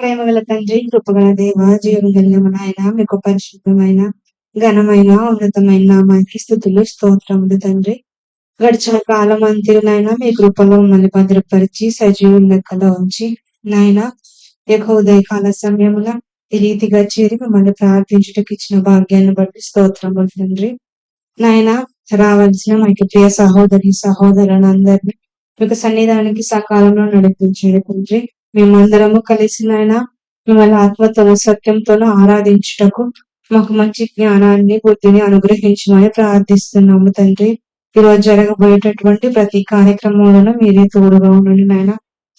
ప్రేమగల తండ్రి, కృపగల దేవ, జీవం కలిగిన నాయన, మీకు పరిశుద్ధమైన ఘనమైన ఉన్నతమైన నామానికి స్థుతులు స్తోత్రములు తండ్రి. గడిచిన కాలం అంతేనైనా మీ కృపలో మమ్మల్ని భద్రపరిచి సజీవం లెక్కలో ఉంచి నాయన యొక్క ఉదయకాల సమయమున ఈ రీతిగా చేరి మిమ్మల్ని ప్రార్థించుటకు ఇచ్చిన భాగ్యాన్ని బట్టి స్తోత్రములు తండ్రి. నాయన రావాల్సిన మా ప్రియ సహోదరి సహోదరులందరినీ మీకు సన్నిధానానికి సకాలంలో నడిపించండి తండ్రి. మేమందరము కలిసి నాయన మిమ్మల్ని ఆత్మతోనూ సత్యంతోనూ ఆరాధించుటకు మాకు మంచి జ్ఞానాన్ని బుద్ధిని అనుగ్రహించమని ప్రార్థిస్తున్నాము తండ్రి. ఈరోజు జరగబోయేటటువంటి ప్రతి కార్యక్రమంలోనూ మీరే తోడుగా ఉండండి నాయన.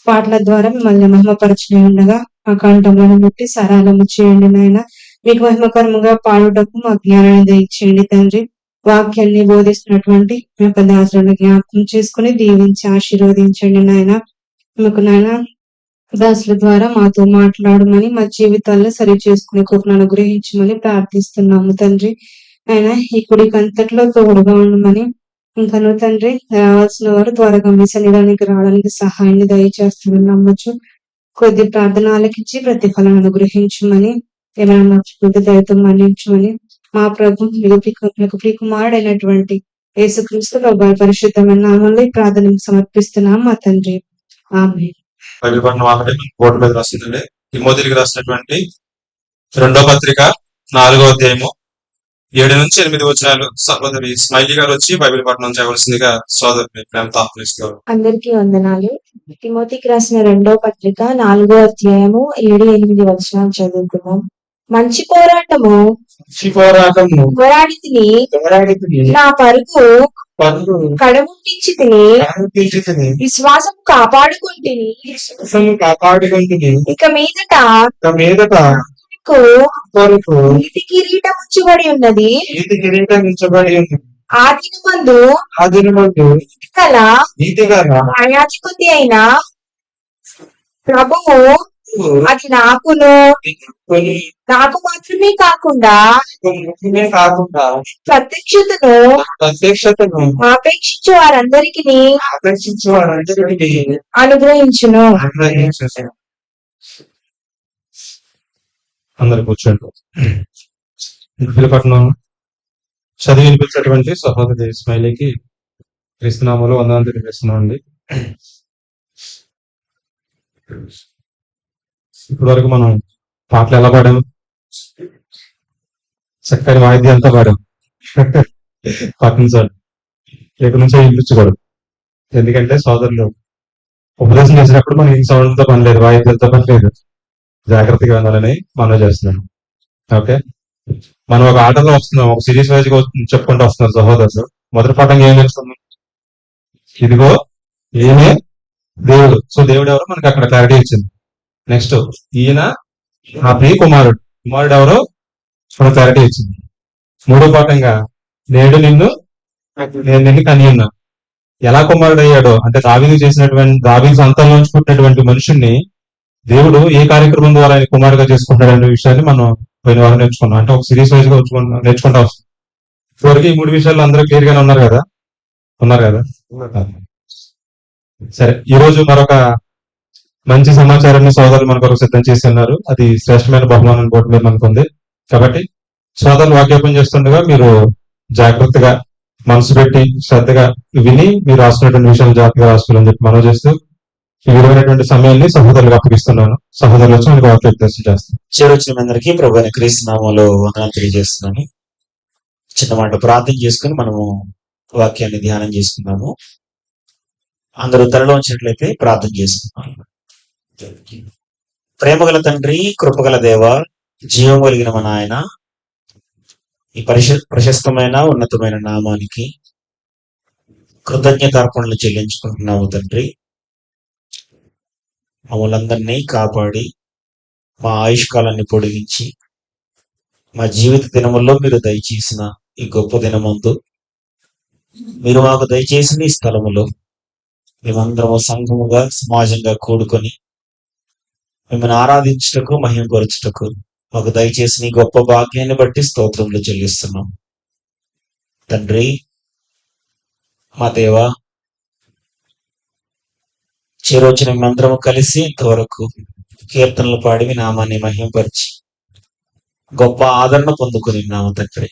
పాటల ద్వారా మిమ్మల్ని మహిమపరచని ఉండగా మా కంఠములను ముట్టి సరళము చేయండి నాయన. మీకు మహిమకరముగా పాడుటకు మా జ్ఞానాన్ని దయచేయండి తండ్రి. వాక్యాన్ని బోధిస్తున్నటువంటి మీ యొక్క దాసులను జ్ఞాపకం చేసుకుని దీవించి ఆశీర్వదించండి నాయన. మీకు నాయన దాసుల ద్వారా మాతో మాట్లాడమని మా జీవితాల్లో సరి చేసుకునే కృపను అనుగ్రహించమని ప్రార్థిస్తున్నాము తండ్రి. ఆయన ఈ కుడికంతట్లో తోడుగా ఉండమని ఇంకను తండ్రి రావాల్సిన వారు త్వరగా మీ సన్నిధానికి రావడానికి సహాయాన్ని దయచేస్తున్నాను నమ్మచ్చు. కొద్ది ప్రార్థన ఆలకించి ప్రతిఫలం అనుగ్రహించమని ఏమైనా మర్చిపోతే దయతో మన్నించమని మా ప్రభు మీకు ప్రియకుమారుడైనటువంటి యేసుక్రీస్తు ప్రభు పరిశుద్ధమైన నామంలో ఈ ప్రార్థన సమర్పిస్తున్నాం మా తండ్రి. ఆమేన్. బోర్డు మీద రాసిందండి. తిమోతికి రాసినటువంటి 2వ పత్రిక 4వ అధ్యాయము 7-8 వచనాలు సహోదరి స్మైలీ గారు వచ్చి బైబిల్ పఠనం చేయవలసిందిగా సోదరుని ప్రేమతో ఆహ్వానిస్తారు. అందరికీ వందనాలు. తిమోతికి రాసిన 2వ పత్రిక 4వ అధ్యాయము 7-8 వచనాలు చదువుకున్నాం. మంచి పోరాటము పోరాడి తిని నా పరుగు కడముట్టించి తిని విశ్వాసం కాపాడుకుంటుని ఇక మీదట నీతి కిరీటం ఉంచబడి ఉన్నది. ఆ దినమందు నీతి గల న్యాయాధిపతి అయిన ప్రభువు అది నాకు మాత్రమే కాకుండా ప్రత్యక్షతను ఆపేక్షించే వారందరికీ అనుగ్రహించును. అందరు కూర్చోండి. పట్టణం చదివి వినిపించేటువంటి సహోదరి స్మైలీకి క్రీస్తునామములో వందనాలు తెలియజేస్తున్నాం అండి. ఇప్పటి వరకు మనం పాటలు ఎలా పాడాము? చక్కని వాయిద్యం అంతా పాడాం. పట్టించాలి ఎక్కడి నుంచో వినిపించకూడదు. ఎందుకంటే సోదరులు ఉపదేశం చేసినప్పుడు మనం ఈ సౌండ్తో పని లేదు, వాయిద్యంతో పని లేదు. జాగ్రత్తగా ఉండాలని మనం చేస్తున్నాం. ఓకే, మనం ఒక ఆటలో వస్తున్నాం, ఒక సిరీస్ వైజ్ చెప్పుకుంటూ వస్తున్నారు సహోదరులు. మొదటి పాఠంగా ఏం చేస్తున్నాం? ఇదిగో ఈయనే దేవుడు. సో దేవుడు ఎవరో మనకి అక్కడ క్లారిటీ ఇచ్చింది. నెక్స్ట్ ఈయన ఆ ప్రియ కుమారుడు ఎవరో మనకు క్లారిటీ ఇచ్చింది. మూడో పాఠంగా నేను నిన్ను కని ఉన్నా. ఎలా కుమారుడు అయ్యాడో అంటే దావీదు సంతానంలోంచి పుట్టినటువంటి మనుషుల్ని దేవుడు ఏ కార్యక్రమం ద్వారా ఆయన కుమారుగా చేసుకుంటాడనే విషయాన్ని మనం పోయిన వారం నేర్చుకున్నాం. అంటే ఒక సిరీస్ వైజ్ గా నేర్చుకుంటా వస్తాం. ఇప్పటివరకు ఈ 3 విషయాలు అందరూ క్లియర్ గానే ఉన్నారు కదా. సరే, ఈ రోజు మరొక మంచి సమాచారాన్ని సోదరులు మన కొరకు సిద్ధం చేసి ఉన్నారు. అది శ్రేష్టమైన బహుమానం బోర్డు మీద మనకు ఉంది. కాబట్టి సోదరులు వాక్యోపం చేస్తుండగా మీరు జాగ్రత్తగా మనసు పెట్టి శ్రద్ధగా విని మీరు రాసుకున్నటువంటి విషయాలు జాగ్రత్తగా రాసుకోవాలని చెప్పి మనం చేస్తూ ఈ విలువైనటువంటి సమయాన్ని సహోదరులకు అప్పగిస్తున్నాను. సహోదరులు వచ్చి మనకు వాక్యోపదేశం చేస్తాను. చేరొచ్చిన అందరికీ ప్రభువైన క్రీస్తు నామములో వందనాలు తెలియజేస్తున్నాను. చిన్న మాట ప్రార్థన చేసుకుని మనము వాక్యాన్ని ధ్యానం చేసుకున్నాము. అందరూ తలలో ఉంచినట్లయితే ప్రార్థన చేసుకున్నాము. ప్రేమగల తండ్రి, కృపగల దేవ, జీవం కలిగిన మన ఆయన, ఈ ప్రశస్తమైన ఉన్నతమైన నామానికి కృతజ్ఞతార్పణలు చెల్లించుకుంటున్నాము తండ్రి. మమ్మల్ందరినీ కాపాడి మా ఆయుష్కాలాన్ని పొడిగించి మా జీవిత దినముల్లో మీరు దయచేసిన ఈ గొప్ప దినమందు మీరు మాకు దయచేసిన ఈ స్థలములో మేమందరము సంఘముగా సమాజంగా కూడుకొని మిమ్మల్ని ఆరాధించుటకు మహిమపరచుటకు మాకు దయచేసిన ఈ గొప్ప భాగ్యాన్ని బట్టి స్తోత్రములు చెల్లిస్తున్నాం తండ్రి. మా దేవా, చేరొచ్చిన మేమందరము కలిసి ఇంతవరకు కీర్తనలు పాడి మీ నామాన్ని మహింపరిచి గొప్ప ఆదరణ పొందుకుని ఉన్నాము తండ్రి.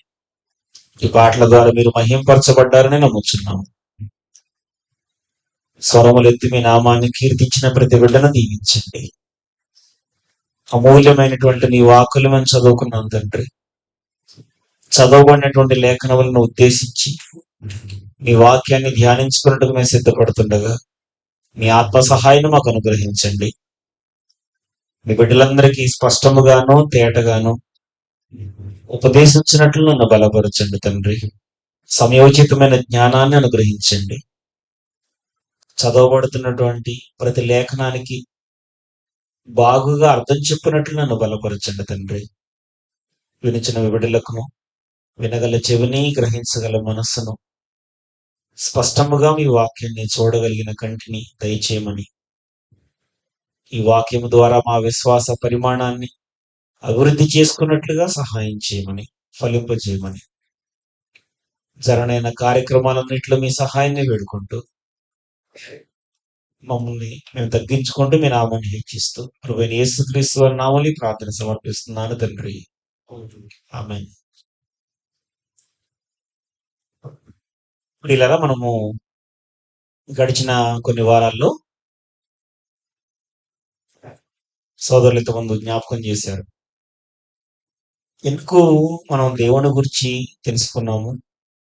ఈ పాటల ద్వారా మీరు మహింపరచబడ్డారని నమ్ముచున్నాము. స్వరములెత్తి మీ నామాన్ని కీర్తించిన ప్రతి బిడ్డను దీవించండి. అమూల్యమైనటువంటి నీ వాక్కులు మేము చదువుకున్నాం తండ్రి. చదవబడినటువంటి లేఖనములను ఉద్దేశించి మీ వాక్యాన్ని ధ్యానించుకున్నట్టుకు మేము సిద్ధపడుతుండగా మీ ఆత్మ సహాయాన్ని మాకు అనుగ్రహించండి. మీ బిడ్డలందరికీ స్పష్టముగాను తేటగాను ఉపదేశించినట్లు నన్ను బలపరచండి తండ్రి. సమయోచితమైన జ్ఞానాన్ని అనుగ్రహించండి. చదవబడుతున్నటువంటి ప్రతి లేఖనానికి బాగుగా అర్థం చెప్పినట్లు నన్ను బలపరచండి తండ్రి. వినిచిన బిడ్డలకును వినగల చెవిని, గ్రహించగల మనస్సును, స్పష్టముగా మీ వాక్యాన్ని చూడగలిగిన కంటిని దయచేయమని, ఈ వాక్యము ద్వారా మా విశ్వాస పరిమాణాన్ని అభివృద్ధి చేసుకున్నట్లుగా సహాయం చేయమని, ఫలింపజేయమని, జరనైన కార్యక్రమాలన్నింటిలో మీ సహాయాన్ని వేడుకుంటూ మమ్మల్ని మేము తగ్గించుకుంటూ మీ నామాన్ని హెచ్చిస్తూ ప్రభువైన యేసుక్రీస్తు వారి నామములో ఈ ప్రార్థన సమర్పిస్తున్నాను తండ్రి. ఆమేన్. ప్రియులారా, మనము గడిచిన కొన్ని వారాల్లో సోదరులు ఇంతకుముందు జ్ఞాపకం చేశారు. ఎందుకు మనం దేవుని గురించి తెలుసుకున్నాము?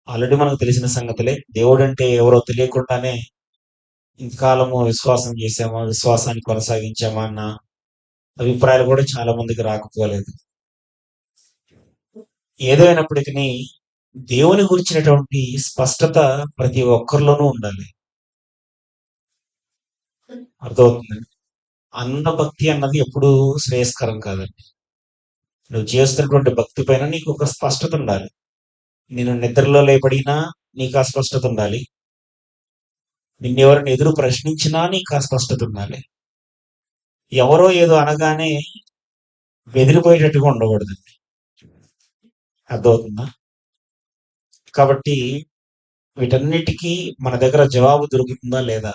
ఆల్రెడీ మనకు తెలిసిన సంగతులే. దేవుడు అంటే ఎవరో తెలియకుండానే ఇంతకాలము విశ్వాసం చేశామా, విశ్వాసాన్ని కొనసాగించామా అన్న అభిప్రాయాలు కూడా చాలా మందికి రాకపోలేదు. ఏదైనప్పటికీ దేవుని గురించినటువంటి స్పష్టత ప్రతి ఒక్కరిలోనూ ఉండాలి. అర్థమవుతుందండి? భక్తి అన్నది ఎప్పుడు శ్రేయస్కరం కాదండి. నువ్వు చేస్తున్నటువంటి భక్తి పైన నీకు ఒక స్పష్టత ఉండాలి. నేను నిద్రలో లేపడినా నీకు ఆ స్పష్టత ఉండాలి. నిన్నెవరిని ఎదురు ప్రశ్నించినా నీకు ఆ స్పష్టత ఉండాలి. ఎవరో ఏదో అనగానే బెదిరిపోయేటట్టుగా ఉండకూడదండి. అర్థమవుతుందా? కాబట్టి వీటన్నిటికీ మన దగ్గర జవాబు దొరుకుతుందా లేదా,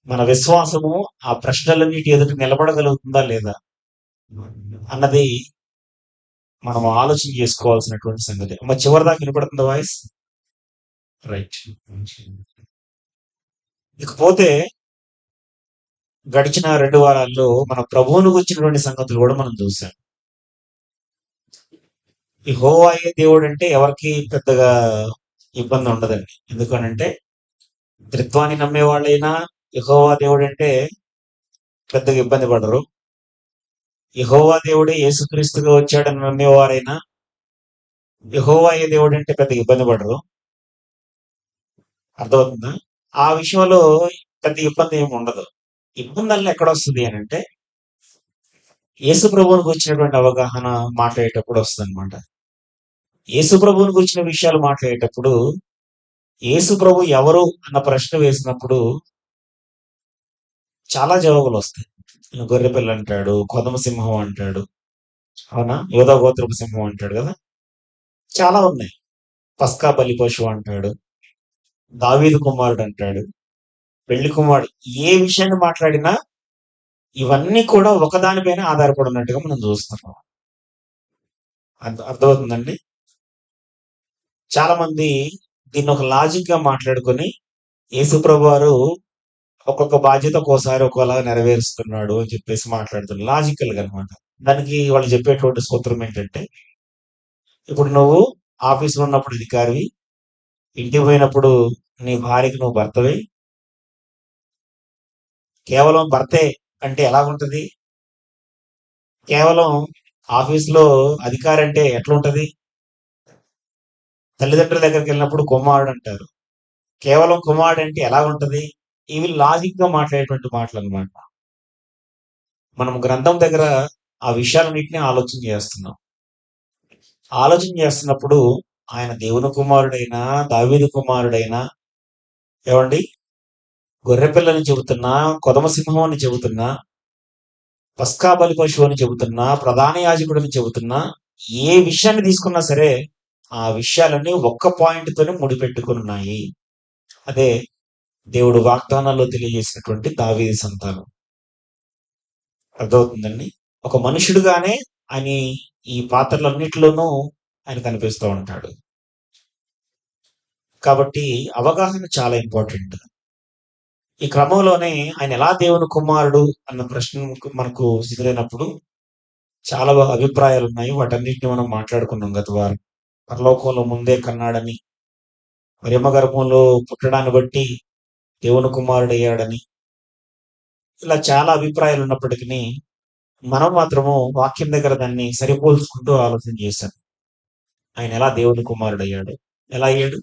మన విశ్వాసము ఆ ప్రశ్నలన్నిటి ఎదుటి నిలబడగలుగుతుందా లేదా అన్నది మనం ఆలోచన చేసుకోవాల్సినటువంటి సంగతి. మా చివరి దాకా వినపడుతుందా వాయిస్? రైట్. ఇకపోతే గడిచిన 2 వారాల్లో మన ప్రభువును గురించినటువంటి సంగతులు కూడా మనం చూసాం. యెహోవాయే దేవుడు అంటే ఎవరికి పెద్దగా ఇబ్బంది ఉండదండి. ఎందుకనంటే త్రిత్వాన్ని నమ్మే వాళ్ళైనా యెహోవా దేవుడు అంటే పెద్దగా ఇబ్బంది పడరు. యెహోవా దేవుడే యేసుక్రీస్తుగా వచ్చాడని నమ్మేవారైనా యెహోవాయే దేవుడు అంటే పెద్దగా ఇబ్బంది పడరు. అర్థమవుతుందా? ఆ విషయంలో పెద్ద ఇబ్బంది ఏమి ఉండదు. ఇబ్బంది అల్ల ఎక్కడ వస్తుంది అని అంటే యేసు ప్రభువుని గురించినటువంటి అవగాహన మాట్లాడేటప్పుడు వస్తుంది అనమాట. యేసు ప్రభువుని గురించిన విషయాలు మాట్లాడేటప్పుడు యేసు ప్రభు ఎవరు అన్న ప్రశ్న వేసినప్పుడు చాలా జవాబులు వస్తాయి. గొర్రెపిల్ల అంటాడు, కొదమ సింహం అంటాడు, అవునా, యోధా గోత్రపు సింహం అంటాడు కదా, చాలా ఉన్నాయి. పస్కా బలి పశువు అంటాడు, దావీదు కుమారుడు అంటాడు, పెళ్లి కుమారుడు. ఏ విషయాన్ని మాట్లాడినా ఇవన్నీ కూడా ఒకదానిపైన ఆధారపడి ఉన్నట్టుగా మనం చూస్తున్నాం. అర్థమవుతుందండి? చాలా మంది దీన్ని ఒక లాజిక్ గా మాట్లాడుకొని యేసుప్రభు వారు ఒక్కొక్క బాధ్యత ఒక్కోసారి ఒక్కోలా నెరవేరుస్తున్నాడు అని చెప్పేసి మాట్లాడుతున్నారు లాజికల్ గా అనమాట. దానికి వాళ్ళు చెప్పేటువంటి సూత్రం ఏంటంటే, ఇప్పుడు నువ్వు ఆఫీసులో ఉన్నప్పుడు అధికారివి, ఇంటికి పోయినప్పుడు నీ భార్యకి నువ్వు భర్తవి. కేవలం భర్తే అంటే ఎలాగుంటది? కేవలం ఆఫీసులో అధికారి అంటే ఎట్లుంటది? తల్లిదండ్రుల దగ్గరికి వెళ్ళినప్పుడు కుమారుడు అంటారు. కేవలం కుమారుడు అంటే ఎలా ఉంటది? ఇవి లాజిక్ గా మాట్లాడేటువంటి మాటలు అనమాట. మనం గ్రంథం దగ్గర ఆ విషయాలన్నింటినీ ఆలోచన చేస్తున్నప్పుడు ఆయన దేవుని కుమారుడైనా, దావీదు కుమారుడైనా, ఏమండి, గొర్రెపిల్లని చెబుతున్నా, కొదమ సింహం అని చెబుతున్నా, పస్కా బలి పశువు అని చెబుతున్నా, ప్రధాన యాజకుడిని చెబుతున్నా, ఏ విషయాన్ని తీసుకున్నా సరే ఆ విషయాలన్నీ ఒక్క పాయింట్ తోనే ముడిపెట్టుకుని ఉన్నాయి. అదే దేవుడు వాగ్దానాల్లో తెలియజేసినటువంటి దావీదు సంతానం. అర్థమవుతుందండి. ఒక మనుషుడుగానే ఆయన ఈ పాత్రలన్నిటిలోనూ ఆయన కనిపిస్తూ ఉంటాడు. కాబట్టి అవగాహన చాలా ఇంపార్టెంట్. ఈ క్రమంలోనే ఆయన ఎలా దేవుని కుమారుడు అన్న ప్రశ్న మనకు ఎదురైనప్పుడు చాలా అభిప్రాయాలు ఉన్నాయి. వాటన్నిటిని మనం మాట్లాడుకున్నాం గత వారం. పరలోకంలో ముందే కన్నాడని, మరియమ్మ గర్భంలో పుట్టడాన్ని బట్టి దేవుని కుమారుడయ్యాడని, ఇలా చాలా అభిప్రాయాలు ఉన్నప్పటికీ మనం మాత్రము వాక్యం దగ్గర దాన్ని సరిపోల్చుకుంటూ ఆలోచన చేశాం. ఆయన ఎలా దేవుని కుమారుడయ్యాడు? ఎలా అయ్యాడు?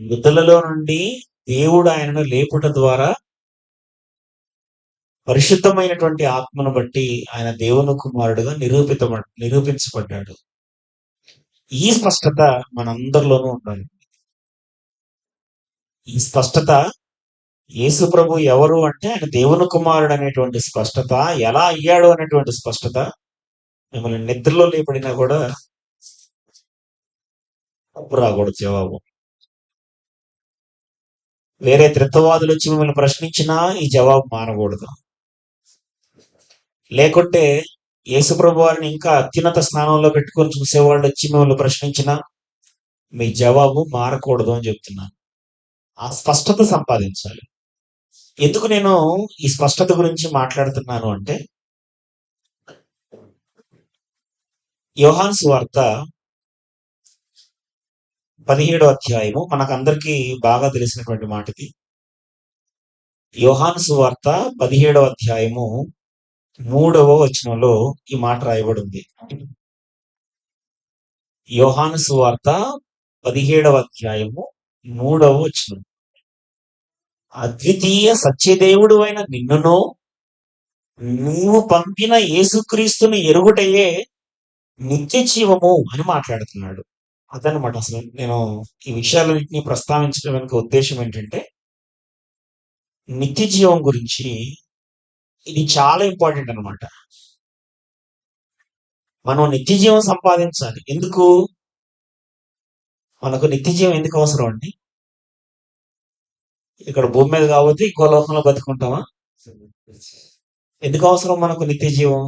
మృతులలో నుండి దేవుడు ఆయనను లేపుట ద్వారా పరిశుద్ధమైనటువంటి ఆత్మను బట్టి ఆయన దేవుని కుమారుడుగా నిరూపించబడ్డాడు. ఈ స్పష్టత మనందరిలోనూ ఉండాలి. ఈ స్పష్టత యేసు ప్రభు ఎవరు అంటే ఆయన దేవుని కుమారుడు అనేటువంటి స్పష్టత, ఎలా అయ్యాడు అనేటువంటి స్పష్టత మిమ్మల్ని నిద్రలో లేపడినా కూడా తప్పు రాకూడదు జవాబు. వేరే త్రిత్వవాదులు వచ్చి మిమ్మల్ని ప్రశ్నించినా ఈ జవాబు మారకూడదు. లేకుంటే యేసుప్రభు వారిని ఇంకా అత్యున్నత స్థానంలో పెట్టుకొని చూసేవాళ్ళు వచ్చి మిమ్మల్ని ప్రశ్నించినా మీ జవాబు మారకూడదు అని చెప్తున్నాను. ఆ స్పష్టత సంపాదించాలి. ఎందుకు నేను ఈ స్పష్టత గురించి మాట్లాడుతున్నాను అంటే, యోహాను సువార్త 17వ అధ్యాయము మనకందరికీ బాగా తెలిసినటువంటి మాట ఇది. యోహాను సువార్త 17వ అధ్యాయము 3వ వచనంలో ఈ మాట రాయబడి ఉంది. యోహాను సువార్త 17వ అధ్యాయము 3వ వచనం. అద్వితీయ సత్యదేవుడు అయిన నిన్నును నీవు పంపిన యేసుక్రీస్తుని ఎరుగుటయే నిత్య జీవము అని మాట్లాడుతున్నాడు. అదనమాట. అసలు నేను ఈ విషయాలన్నింటినీ ప్రస్తావించడం వెనుక ఉద్దేశం ఏంటంటే, నిత్య జీవం గురించి ఇది చాలా ఇంపార్టెంట్ అనమాట. మనం నిత్య జీవం సంపాదించాలి. ఎందుకు? మనకు నిత్య జీవం ఎందుకు అవసరం అండి? ఇక్కడ భూమి మీద కాబట్టి ఇంకో లోకంలో బతుకుంటామా? ఎందుకు అవసరం మనకు నిత్య జీవం?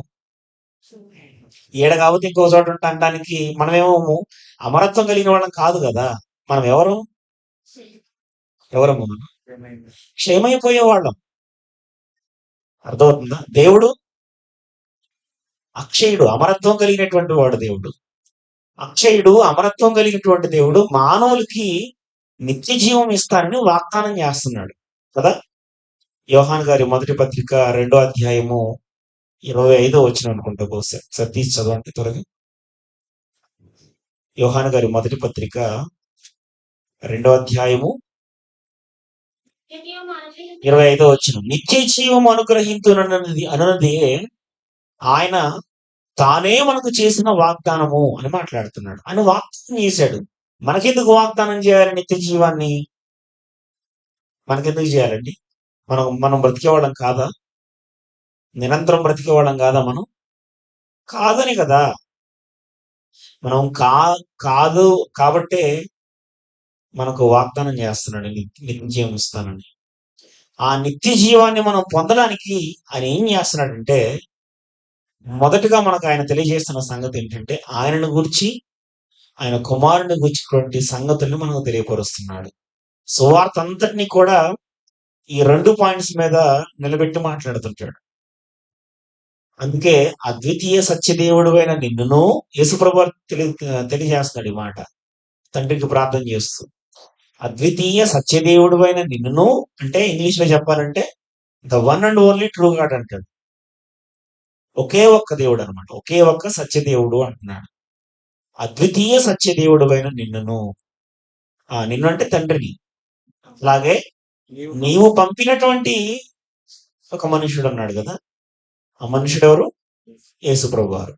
ఈడ కాబట్టి ఇంకో చోట ఉండటానికి మనమేమో అమరత్వం కలిగిన వాళ్ళం కాదు కదా. మనం ఎవరము మనం క్షయమైపోయే వాళ్ళం. అర్థమవుతుందా? దేవుడు అక్షయుడు, అమరత్వం కలిగినటువంటి వాడు దేవుడు. అక్షయుడు, అమరత్వం కలిగినటువంటి దేవుడు మానవులకి నిత్య జీవం ఇస్తానని వాగ్దానం చేస్తున్నాడు కదా. యోహాను గారి మొదటి పత్రిక 2వ అధ్యాయము 25వ వచనం అనుకుంటా. బహుశా సతీష్ చదవండి త్వరగా. యోహాను గారి మొదటి పత్రిక 2వ అధ్యాయము 25వ వచనం. నిత్య జీవం అనున్నది ఆయన తానే మనకు చేసిన వాగ్దానము అని మాట్లాడుతున్నాడు. ఆయన వాగ్దానం చేశాడు. మనకెందుకు వాగ్దానం చేయాలి నిత్య జీవాన్ని? మనకెందుకు చేయాలండి? మనం బ్రతికేవాళ్ళం కాదా? నిరంతరం బ్రతికేవాళ్ళం కాదా? మనం కాదని కదా. మనం కాదు కాబట్టే మనకు వాగ్దానం చేస్తున్నాడు నిత్య జీవం ఇస్తానని. ఆ నిత్య జీవాన్ని మనం పొందడానికి ఆయన ఏం చేస్తున్నాడంటే, మొదటగా మనకు ఆయన తెలియజేస్తున్న సంగతి ఏంటంటే, ఆయనను గురించి, ఆయన కుమారుని గురించినటువంటి సంగతుల్ని మనకు తెలియపరుస్తున్నాడు. సువార్త అంతటినీ కూడా ఈ 2 పాయింట్స్ మీద నిలబెట్టి మాట్లాడుతుంటాడు. అందుకే అద్వితీయ సత్యదేవుడు అయిన నిన్నును యేసుప్రభు తెలియజేస్తున్నాడు ఈ మాట తండ్రికి ప్రార్థన చేస్తూ. అద్వితీయ సత్యదేవుడు అయిన నిన్నును అంటే ఇంగ్లీష్ లో చెప్పాలంటే the one and only true God అంటాడు. ఒకే ఒక్క దేవుడు అనమాట. ఒకే ఒక్క సత్యదేవుడు అంటున్నాడు. అద్వితీయ సత్యదేవుడు అయిన నిన్నును, నిన్ను అంటే తండ్రిని, అలాగే నీవు పంపినటువంటి ఒక మనుషుడు అన్నాడు కదా. ఆ మనుషుడు ఎవరు? యేసుప్రభు వారు.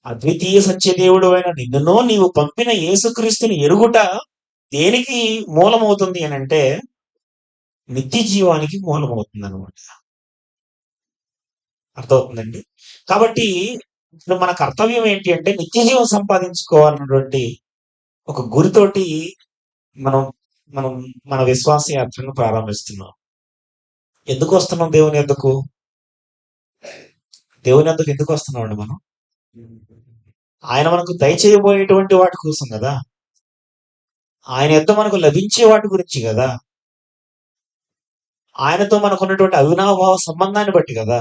అద్వితీయ సత్యదేవుడు అయిన నిన్నును నీవు పంపిన యేసుక్రీస్తుని ఎరుగుట దేనికి మూలమవుతుంది అని అంటే, నిత్య జీవానికి మూలమవుతుంది అనమాట. అర్థమవుతుందండి. కాబట్టి ఇప్పుడు మన కర్తవ్యం ఏంటి అంటే, నిత్య జీవం సంపాదించుకోవాలన్నటువంటి ఒక గురితోటి మనం మనం మన విశ్వాస యాత్రను ప్రారంభిస్తున్నాం. ఎందుకు వస్తున్నాం దేవుని యొద్దకు? దేవుని యొద్దకు ఎందుకు వస్తున్నాం అండి మనం? ఆయన మనకు దయచేయబోయేటువంటి వాటి కోసం కదా. ఆయన యొద్ద మనకు లభించే వాటి గురించి కదా. ఆయనతో మనకు ఉన్నటువంటి అవినాభావ సంబంధాన్ని బట్టి కదా.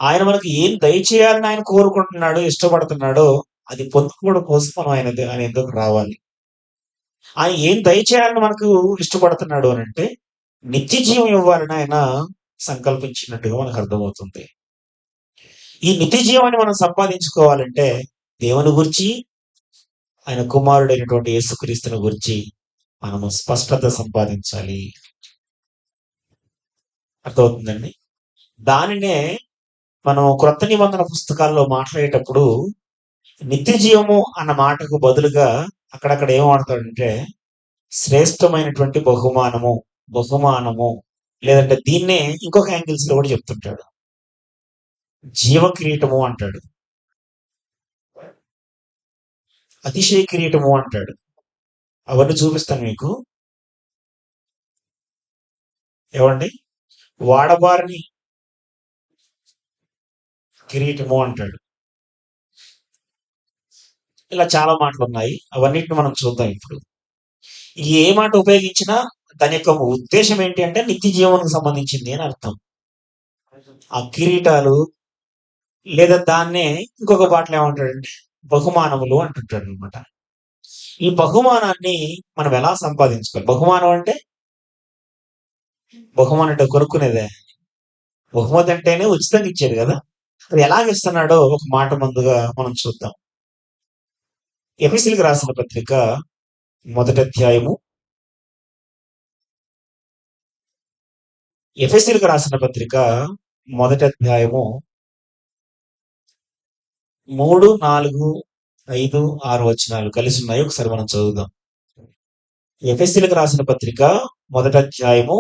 ఆయన మనకు ఏం దయచేయాలని ఆయన కోరుకుంటున్నాడో, ఇష్టపడుతున్నాడో అది పొందుకోవడం కోసం మనం ఆయన ఎందుకు రావాలి. ఆయన ఏం దయచేయాలని మనకు ఇష్టపడుతున్నాడు అని అంటే నిత్య జీవం ఇవ్వాలని ఆయన సంకల్పించినట్టుగా మనకు అర్థమవుతుంది. ఈ నిత్య జీవాన్ని మనం సంపాదించుకోవాలంటే దేవుని గురించి, ఆయన కుమారుడైనటువంటి యేసుక్రీస్తుని గురించి మనము స్పష్టత సంపాదించాలి. అర్థమవుతుందండి? దానినే మనం క్రొత్త నిబంధన పుస్తకాల్లో మాట్లాడేటప్పుడు నిత్య జీవము అన్న మాటకు బదులుగా అక్కడక్కడ ఏం వాడతాడంటే శ్రేష్టమైనటువంటి బహుమానము లేదంటే దీన్నే ఇంకొక యాంగిల్స్ లో కూడా చెప్తుంటాడు. జీవ కిరీటము అంటాడు, అతిశయ కిరీటము అంటాడు. అవన్నీ చూపిస్తాను మీకు. ఏమండి? వాడబారిని కిరీటము అంటాడు. ఇలా చాలా మాటలు ఉన్నాయి. అవన్నిటిని మనం చూద్దాం ఇప్పుడు. ఏ మాట ఉపయోగించినా దాని యొక్క ఉద్దేశం ఏంటి అంటే నిత్య జీవనానికి సంబంధించింది అని అర్థం. ఆ కిరీటాలు లేదా దాన్నే ఇంకొక పాటలు ఏమంటాడంటే బహుమానములు అంటుంటాడు అనమాట. ఈ బహుమానాన్ని మనం ఎలా సంపాదించుకోవాలి? బహుమానం అంటే కొనుక్కునేదే. బహుమతి అంటేనే ఉచితంగా ఇచ్చేది కదా. అది ఎలాగిస్తున్నాడో ఒక మాట ముందుగా మనం చూద్దాం. ఎఫెసీయులకు రాసిన పత్రిక మొదటి అధ్యాయము 3, 4, 5, 6 వచనాలు కలిసి ఉన్నాయి. ఒకసారి మనం చదువుదాం. ఎఫెసీయులకు రాసిన పత్రిక మొదటి అధ్యాయము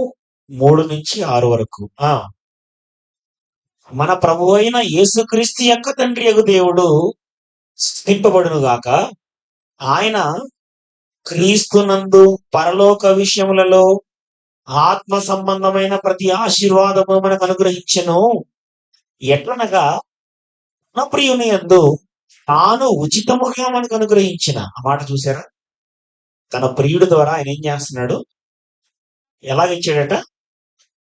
3 నుంచి 6 వరకు. మన ప్రభు అయిన యేసుక్రీస్తు యొక్క తండ్రి యగు దేవుడు స్తుతింపబడును గాక. ఆయన క్రీస్తునందు పరలోక విషయములలో ఆత్మ సంబంధమైన ప్రతి ఆశీర్వాదము మనకు అనుగ్రహించెను. ఎట్లనగా నా ప్రియుని యందు తాను ఉచితముగా మనకు అనుగ్రహించిన. ఆ మాట చూసారా? తన ప్రియుడి ద్వారా ఆయన ఏం చేస్తున్నాడు? ఎలాగిచ్చాడట?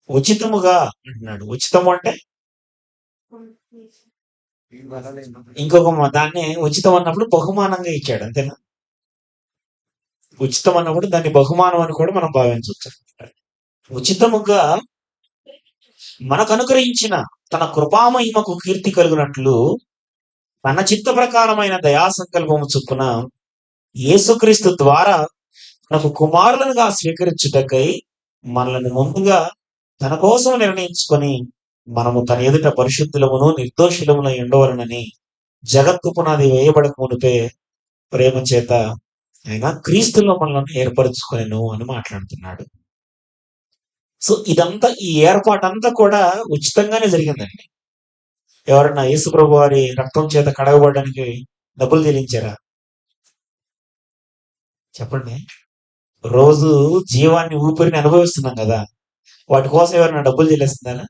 ఉచితముగా అంటున్నాడు. ఉచితము అంటే ఇంకొక దాన్ని ఉచితం అన్నప్పుడు బహుమానంగా ఇచ్చాడు, అంతేనా? ఉచితం అన్నప్పుడు దాన్ని బహుమానం అని కూడా మనం భావించవచ్చు. ఉచితముగా మనకు అనుగ్రహించిన తన కృపామహిమకు కీర్తి కలుగునట్లు తన చిత్త ప్రకారమైన దయా సంకల్పము చొప్పున యేసుక్రీస్తు ద్వారా మనకు కుమారులనుగా స్వీకరించుటకై మనల్ని ముందుగా తన కోసం నిర్ణయించుకొని మనము తన ఎదుట పరిశుద్ధులమును నిర్దోషులమున ఉండవలనని జగత్తు పునాది వేయబడక మునిపే ప్రేమ చేత ఆయన క్రీస్తులో మనల్ని ఏర్పరచుకొనెను అని మాట్లాడుతున్నాడు. సో ఇదంతా, ఈ ఏర్పాటంతా కూడా ఉచితంగానే జరిగిందండి. ఎవరన్నా యేసుప్రభు వారి రక్తం చేత కడగబడడానికి డబ్బులు చెల్లించారా? చెప్పండి. రోజు జీవాన్ని, ఊపిరిని అనుభవిస్తున్నాం కదా, వాటి కోసం ఎవరైనా డబ్బులు చెల్లిస్తున్నారా?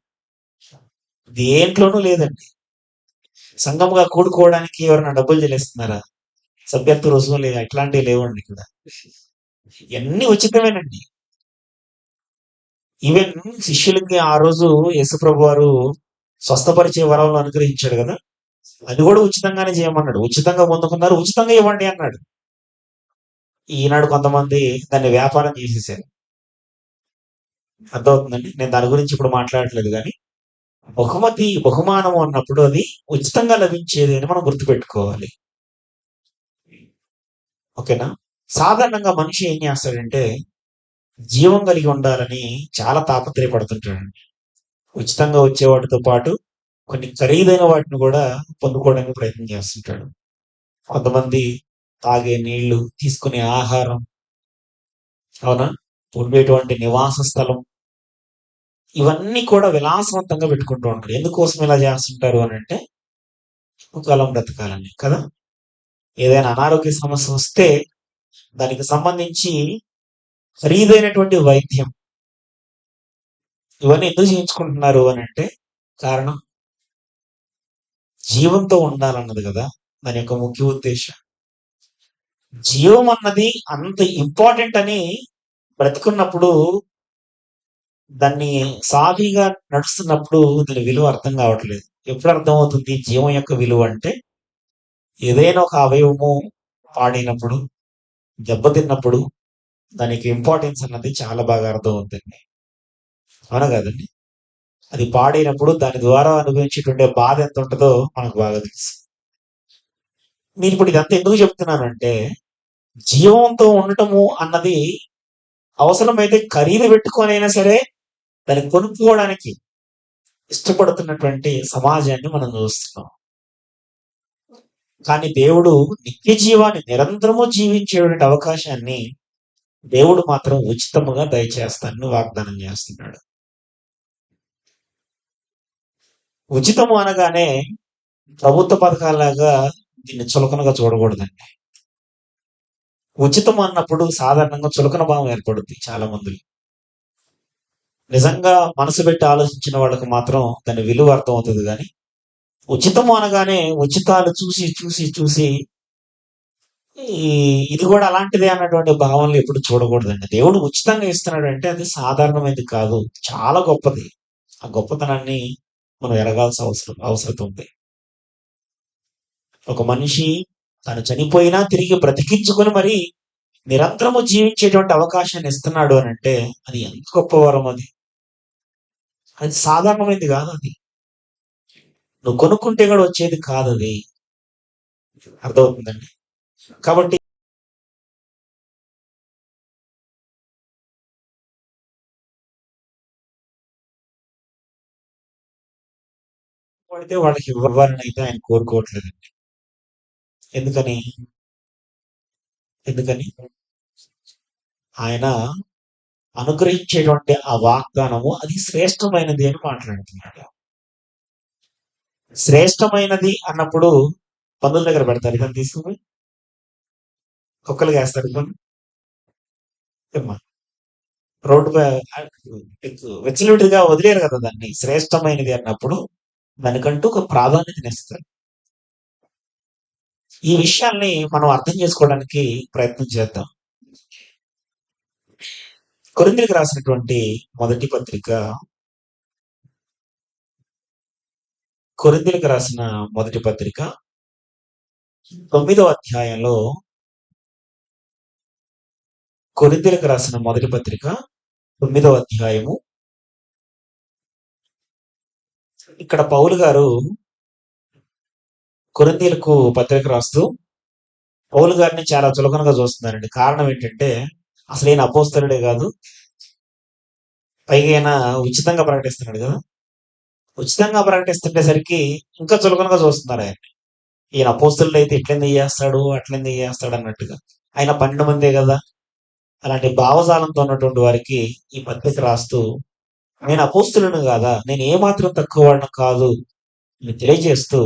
దేంట్లోనూ లేదండి. సంఘముగా కూడుకోవడానికి ఎవరైనా డబ్బులు చెల్లిస్తున్నారా? సభ్యత్వ రుసుములు ఇట్లాంటివి లేవండి ఇక్కడ. ఇవన్నీ ఉచితమేనండి. ఈవెన్ శిష్యులకి ఆ రోజు యేసుప్రభు వారు స్వస్థపరిచే వరాలను అనుగ్రహించాడు కదా, అది కూడా ఉచితంగానే చేయమన్నాడు. ఉచితంగా పొందుకున్నారు, ఉచితంగా ఇవ్వండి అన్నాడు. ఈనాడు కొంతమంది దాన్ని వ్యాపారం చేసేసారు. అర్థమవుతుందండి? నేను దాని గురించి ఇప్పుడు మాట్లాడట్లేదు, కానీ బహుమానం అన్నప్పుడు అది ఉచితంగా లభించేది అని మనం గుర్తుపెట్టుకోవాలి. ఓకేనా? సాధారణంగా మనిషి ఏం చేస్తాడంటే జీవం కలిగి ఉండాలని చాలా తాపత్రయపడుతుంటాడు. ఉచితంగా వచ్చే వాటితో పాటు కొన్ని ఖరీదైన వాటిని కూడా పొందుకోవడానికి ప్రయత్నం చేస్తుంటాడు. కొంతమంది తాగే నీళ్లు, తీసుకునే ఆహారం, అవునా, ఉండేటువంటి నివాస స్థలం, ఇవన్నీ కూడా విలాసవంతంగా పెట్టుకుంటూ ఉంటారు. ఎందుకోసం ఇలా చేస్తుంటారు అని అంటే కాలం బ్రతకాలని కదా. ఏదైనా అనారోగ్య సమస్య వస్తే దానికి సంబంధించి ఖరీదైనటువంటి వైద్యం, ఇవన్నీ ఎందుకు చేయించుకుంటున్నారు అని అంటే కారణం జీవంతో ఉండాలన్నది కదా దాని యొక్క ముఖ్య ఉద్దేశం. జీవం అన్నది అంత ఇంపార్టెంట్ అని బ్రతుకున్నప్పుడు, దాన్ని సాఫీగా నడుస్తున్నప్పుడు దాని విలువ అర్థం కావట్లేదు. ఎప్పుడు అర్థమవుతుంది జీవం యొక్క విలువ అంటే, ఏదైనా ఒక అవయవము పాడైనప్పుడు, దెబ్బతిన్నప్పుడు దానికి ఇంపార్టెన్స్ అన్నది చాలా బాగా అర్థమవుతుంది. అవునా కదండి? అది పాడైనప్పుడు దాని ద్వారా అనుభవించేటువంటి బాధ ఎంత ఉంటుందో మనకు బాగా తెలుసు. నేను ఇప్పుడు ఇదంతా ఎందుకు చెప్తున్నానంటే, జీవంతో ఉండటము అన్నది అవసరమైతే ఖరీదు పెట్టుకొనైనా సరే దాన్ని కొనుక్కోవడానికి ఇష్టపడుతున్నటువంటి సమాజాన్ని మనం చూస్తున్నాం. కానీ దేవుడు నిత్య జీవాన్ని నిరంతరము జీవించేటువంటి అవకాశాన్ని దేవుడు మాత్రం ఉచితముగా దయచేస్తానని వాగ్దానం చేస్తున్నాడు. ఉచితము అనగానే ప్రభుత్వ పథకాలాగా దీన్ని చులకనగా చూడకూడదండి. ఉచితం అన్నప్పుడు సాధారణంగా చులకన భావం ఏర్పడుద్ది చాలా మందిలో. నిజంగా మనసు పెట్టి ఆలోచించిన వాళ్ళకి మాత్రం దాని విలువ అర్థమవుతుంది. కానీ ఉచితం అనగానే ఉచితాలు చూసి చూసి చూసి ఇది కూడా అలాంటిదే అన్నటువంటి భావనలు ఎప్పుడు చూడకూడదండి. దేవుడు ఉచితంగా ఇస్తున్నాడు అంటే అది సాధారణమైనది కాదు, చాలా గొప్పది. ఆ గొప్పతనాన్ని మనం ఎరగాల్సిన అవసరం ఉంది. ఒక మనిషి తను చనిపోయినా తిరిగి బ్రతికించుకొని మరి నిరంతరము జీవించేటువంటి అవకాశాన్ని ఇస్తున్నాడు అని అంటే అది ఎంత గొప్ప వరం అది. అది సాధారణమైనది కాదు. అది నువ్వు కొనుక్కుంటే కూడా వచ్చేది కాదు. అది అర్థమవుతుందండి. కాబట్టి పడితే వాళ్ళకి ఇవ్వాలని అయితే ఆయన కోరుకోవట్లేదండి. ఎందుకని ఎందుకని ఆయన అనుగ్రహించేటువంటి ఆ వాగ్దానము అది శ్రేష్టమైనది అని మాట్లాడుతున్నాడు. శ్రేష్టమైనది అన్నప్పుడు పందుల దగ్గర పెడతారు. ఇదని తీసుకుని కుక్కలుగా వేస్తారు. ఏమ్మా రోడ్డు వెచ్చలుడిగా వదిలేరు కదా దాన్ని. శ్రేష్టమైనది అన్నప్పుడు దానికంటూ ఒక ప్రాధాన్యతనిస్తారు. ఈ విషయాల్ని మనం అర్థం చేసుకోవడానికి ప్రయత్నం చేద్దాం. కొరింథీయులకు రాసినటువంటి మొదటి పత్రిక, కొరింథీయులకు రాసిన మొదటి పత్రిక 9వ అధ్యాయంలో, కొరింథీయులకు రాసిన మొదటి పత్రిక 9వ అధ్యాయము, ఇక్కడ పౌలు గారు కొరింథీయులకు పత్రిక రాస్తూ పౌలు గారిని చాలా చులకనగా చూస్తున్నారండి. కారణం ఏంటంటే అసలు ఈయన అపోస్తలుడే కాదు, పైగా ఈయన ఉచితంగా ప్రకటిస్తున్నాడు కదా. ఉచితంగా ప్రకటిస్తుండేసరికి ఇంకా చులకనగా చూస్తున్నారు ఆయన. ఈయన అపోస్తలుడు అయితే ఇట్లెందుకు చేస్తాడు, అట్లెందుకు చేస్తాడు అన్నట్టుగా. ఆయన 12 మందే కదా. అలాంటి భావజాలంతో ఉన్నటువంటి వారికి ఈ పత్రిక రాస్తూ, నేను అపోస్తలుడు కాదా, నేను ఏమాత్రం తక్కువ వాడిని కాదు అని తెలియజేస్తూ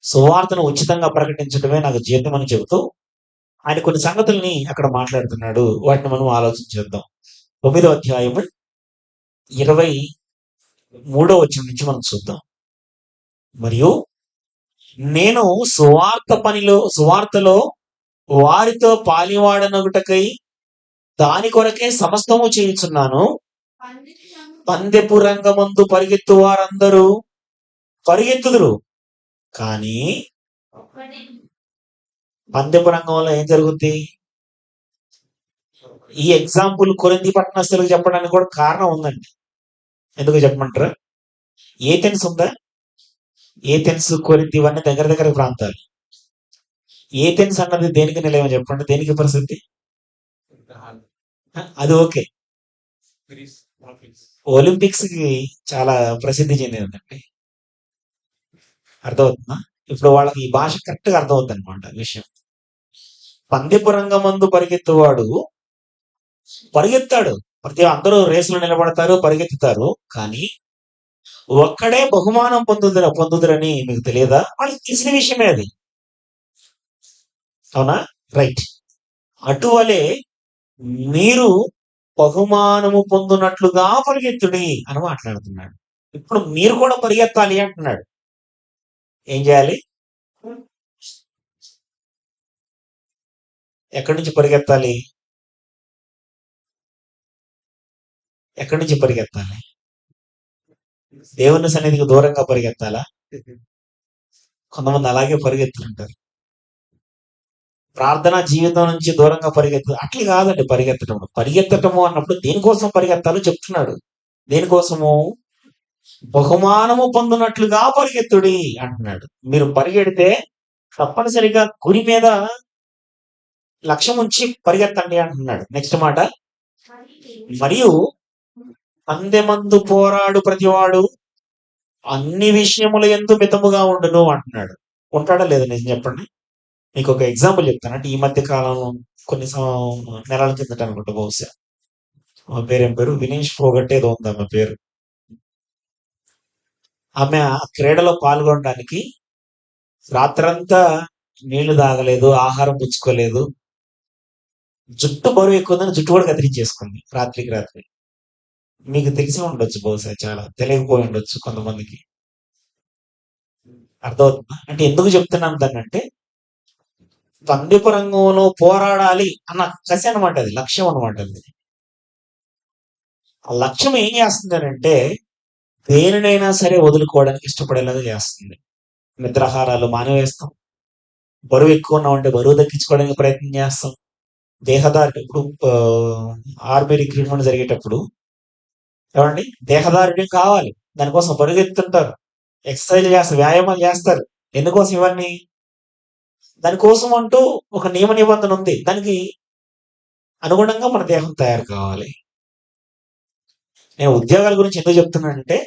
సువార్తను ఉచితంగా ప్రకటించడమే నాకు జీవితం అని చెబుతూ ఆయన కొన్ని సంగతుల్ని అక్కడ మాట్లాడుతున్నాడు. వాటిని మనం ఆలోచించేద్దాం. 9వ అధ్యాయము 23వ వచనం నుంచి మనం చూద్దాం. మరియు నేను సువార్తలో వారితో పాలివాడనగుటకై దాని కొరకే సమస్తము చేయుచున్నాను. పందెపు రంగమందు పరిగెత్తు వారందరూ పరిగెత్తుదురు, కానీ పందెపు రంగంలో ఏం జరుగుద్ది? ఈ ఎగ్జాంపుల్ కొరింథీ పట్టణస్థులకు చెప్పడానికి కూడా కారణం ఉందండి. ఎందుకు చెప్పమంటారా? ఏథెన్స్ ఉందా? ఏథెన్స్, కొరింథీ ఇవన్నీ దగ్గర దగ్గర ప్రాంతాలు. ఏథెన్స్ అన్నది దేనికి నిలయం చెప్పండి, దేనికి ప్రసిద్ధి? అది ఓకే, ఒలింపిక్స్ కి చాలా ప్రసిద్ధి చెందిందండి. అర్థమవుతుందా? ఇప్పుడు వాళ్ళకి ఈ భాష కరెక్ట్ గా అర్థమవుతుంది అనమాట విషయం. పందెపు రంగమందు పరిగెత్తువాడు పరిగెత్తాడు. అందరూ రేసులు నిలబడతారు, పరిగెత్తుతారు, కానీ ఒక్కడే బహుమానం పొందుదురని మీకు తెలియదా? వాళ్ళకి తెలిసిన విషయమే అది. అవునా? రైట్. అటువలే మీరు బహుమానము పొందునట్లుగా పరిగెత్తుడి అని మాట్లాడుతున్నాడు. ఇప్పుడు మీరు కూడా పరిగెత్తాలి అంటున్నాడు. ఏం చేయాలి? ఎక్కడి నుంచి పరిగెత్తాలి? ఎక్కడి నుంచి పరిగెత్తాలి? దేవుని సన్నిధికి దూరంగా పరిగెత్తాలా? కొంతమంది అలాగే పరిగెత్తుంటారు. ప్రార్థనా జీవితం నుంచి దూరంగా అట్లా కాదండి పరిగెత్తడం. పరిగెత్తటము అన్నప్పుడు దేనికోసం పరిగెత్తాలో చెప్తున్నాడు. దేనికోసము? బహుమానము పొందునట్లుగా పరిగెత్తుడి అంటున్నాడు. మీరు పరిగెడితే తప్పనిసరిగా గురి మీద లక్ష్యం ఉంచి పరిగెత్తండి అంటున్నాడు. నెక్స్ట్ మాట, మరియు అందెమందు పోరాడు ప్రతివాడు అన్ని విషయముల యందు మితముగా ఉండును అంటున్నాడు. ఉంటాడా లేదా? నిజం చెప్పండి. మీకు ఒక ఎగ్జాంపుల్ చెప్తాను. అంటే ఈ మధ్య కాలంలో కొన్ని నెలల కిందట అనుకుంటా బహుశా. ఆమె పేరేం పేరు? వినేష్ ఫోగట్ ఏదో ఉంది ఆమె పేరు. ఆమె ఆ క్రీడలో పాల్గొనడానికి రాత్రంతా నీళ్లు తాగలేదు, ఆహారం పుచ్చుకోలేదు. జుట్టు బరువు ఎక్కువ ఉందని జుట్టు కూడా కత్తిరించేసుకుంది రాత్రికి రాత్రి. మీకు తెలిసి ఉండొచ్చు బహుశా, చాలా తెలియకపోయి ఉండొచ్చు కొంతమందికి. అర్థమవుతుందా? అంటే ఎందుకు చెప్తున్నాను దాన్ని అంటే, పందెపు రంగంలో పోరాడాలి అన్న కసి అనమాట, అది లక్ష్యం అనమాట. అది ఆ లక్ష్యం ఏం చేస్తుందనంటే దేనినైనా సరే వదులుకోవడానికి ఇష్టపడేలాగా చేస్తుంది. నిద్రాహారాలు మానేవేస్తాం. బరువు ఎక్కువ ఉన్నామంటే బరువు తగ్గించుకోవడానికి ప్రయత్నం చేస్తాం. దేహదారుడు ఇప్పుడు ఆర్మీ రిక్రూట్మెంట్ జరిగేటప్పుడు ఏమండి దేహదారుడ్యం కావాలి. దానికోసం పరుగెత్తుంటారు, ఎక్సర్సైజ్ చేస్తారు, వ్యాయామాలు చేస్తారు. ఎందుకోసం ఇవన్నీ? దానికోసం అంటూ ఒక నియమ నిబంధన ఉంది. దానికి అనుగుణంగా మన దేహం తయారు కావాలి. నేను ఉద్యోగాల గురించి ఎందుకు చెప్తున్నానంటే,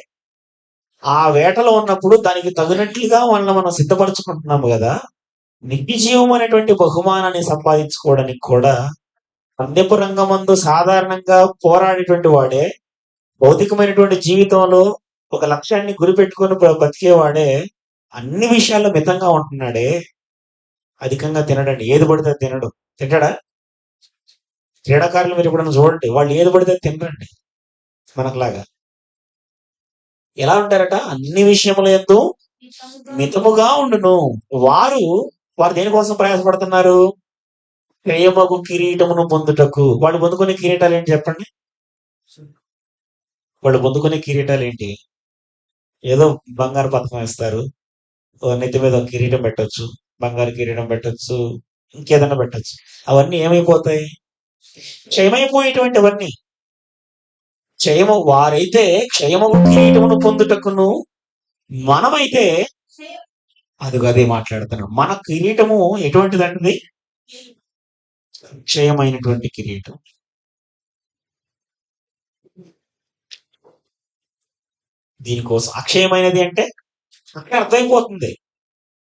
ఆ వేటలో ఉన్నప్పుడు దానికి తగినట్లుగా మనల్ని మనం సిద్ధపరచుకుంటున్నాము కదా. నిత్య జీవం అనేటువంటి బహుమానాన్ని సంపాదించుకోవడానికి కూడా పందెపు రంగమందు సాధారణంగా పోరాడేటువంటి వాడే, భౌతికమైనటువంటి జీవితంలో ఒక లక్ష్యాన్ని గురిపెట్టుకొని బతికేవాడే అన్ని విషయాల్లో మితంగా ఉంటున్నాడే. అధికంగా తినడండి. ఏది పడితే అది తినడు. తింటాడా? క్రీడాకారులు మీరు ఎప్పుడైనా చూడండి, వాళ్ళు ఏది పడితే అది తినరండి మనకులాగా. ఎలా ఉంటారట? అన్ని విషయముల యందు మితముగా ఉండును. వారు దేనికోసం ప్రయాసపడుతున్నారు? క్షయమగు కిరీటమును పొందుటకు. వాళ్ళు పొందుకునే కిరీటాలు ఏంటి చెప్పండి? వాళ్ళు పొందుకునే కిరీటాలు ఏంటి? ఏదో బంగారు పథకం వేస్తారు, నెత్తి మీద ఒక కిరీటం పెట్టొచ్చు, బంగారు కిరీటం పెట్టొచ్చు, ఇంకేదన్నా పెట్టొచ్చు. అవన్నీ ఏమైపోతాయి? క్షయమైపోయేటువంటివన్నీ. వారైతే క్షయమగు కిరీటమును పొందుటకును, మనమైతే అదే మాట్లాడుతున్నాం. మన కిరీటము ఎటువంటిదండి? క్షయమైనటువంటి కిరీటం. దీనికోసం అక్షయమైనది అంటే అక్కడ అర్థమైపోతుంది,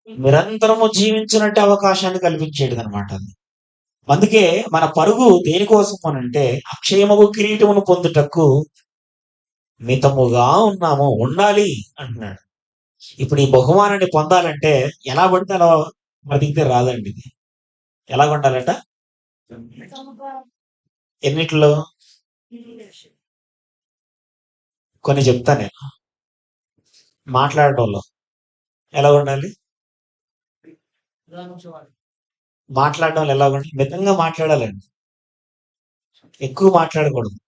నిరంతరము జీవించినట్టు అవకాశాన్ని కల్పించేది అనమాట. అది అందుకే మన పరుగు దేనికోసం అనంటే అక్షయమగు కిరీటమును పొందుటకు మితముగా ఉండాలి అంటున్నాడు. ఇప్పుడు ఈ బహుమానాన్ని పొందాలంటే ఎలా పడితే అలా బతికితే రాదండి. ఇది ఎలా ఉండాలట? ఎన్నిట్లో? కొన్ని చెప్తా నేను. మాట్లాడటంలో ఎలా ఉండాలి? మాట్లాడడం ఎలా ఉండాలి? మితంగా మాట్లాడాలండి. ఎక్కువ మాట్లాడకూడదు.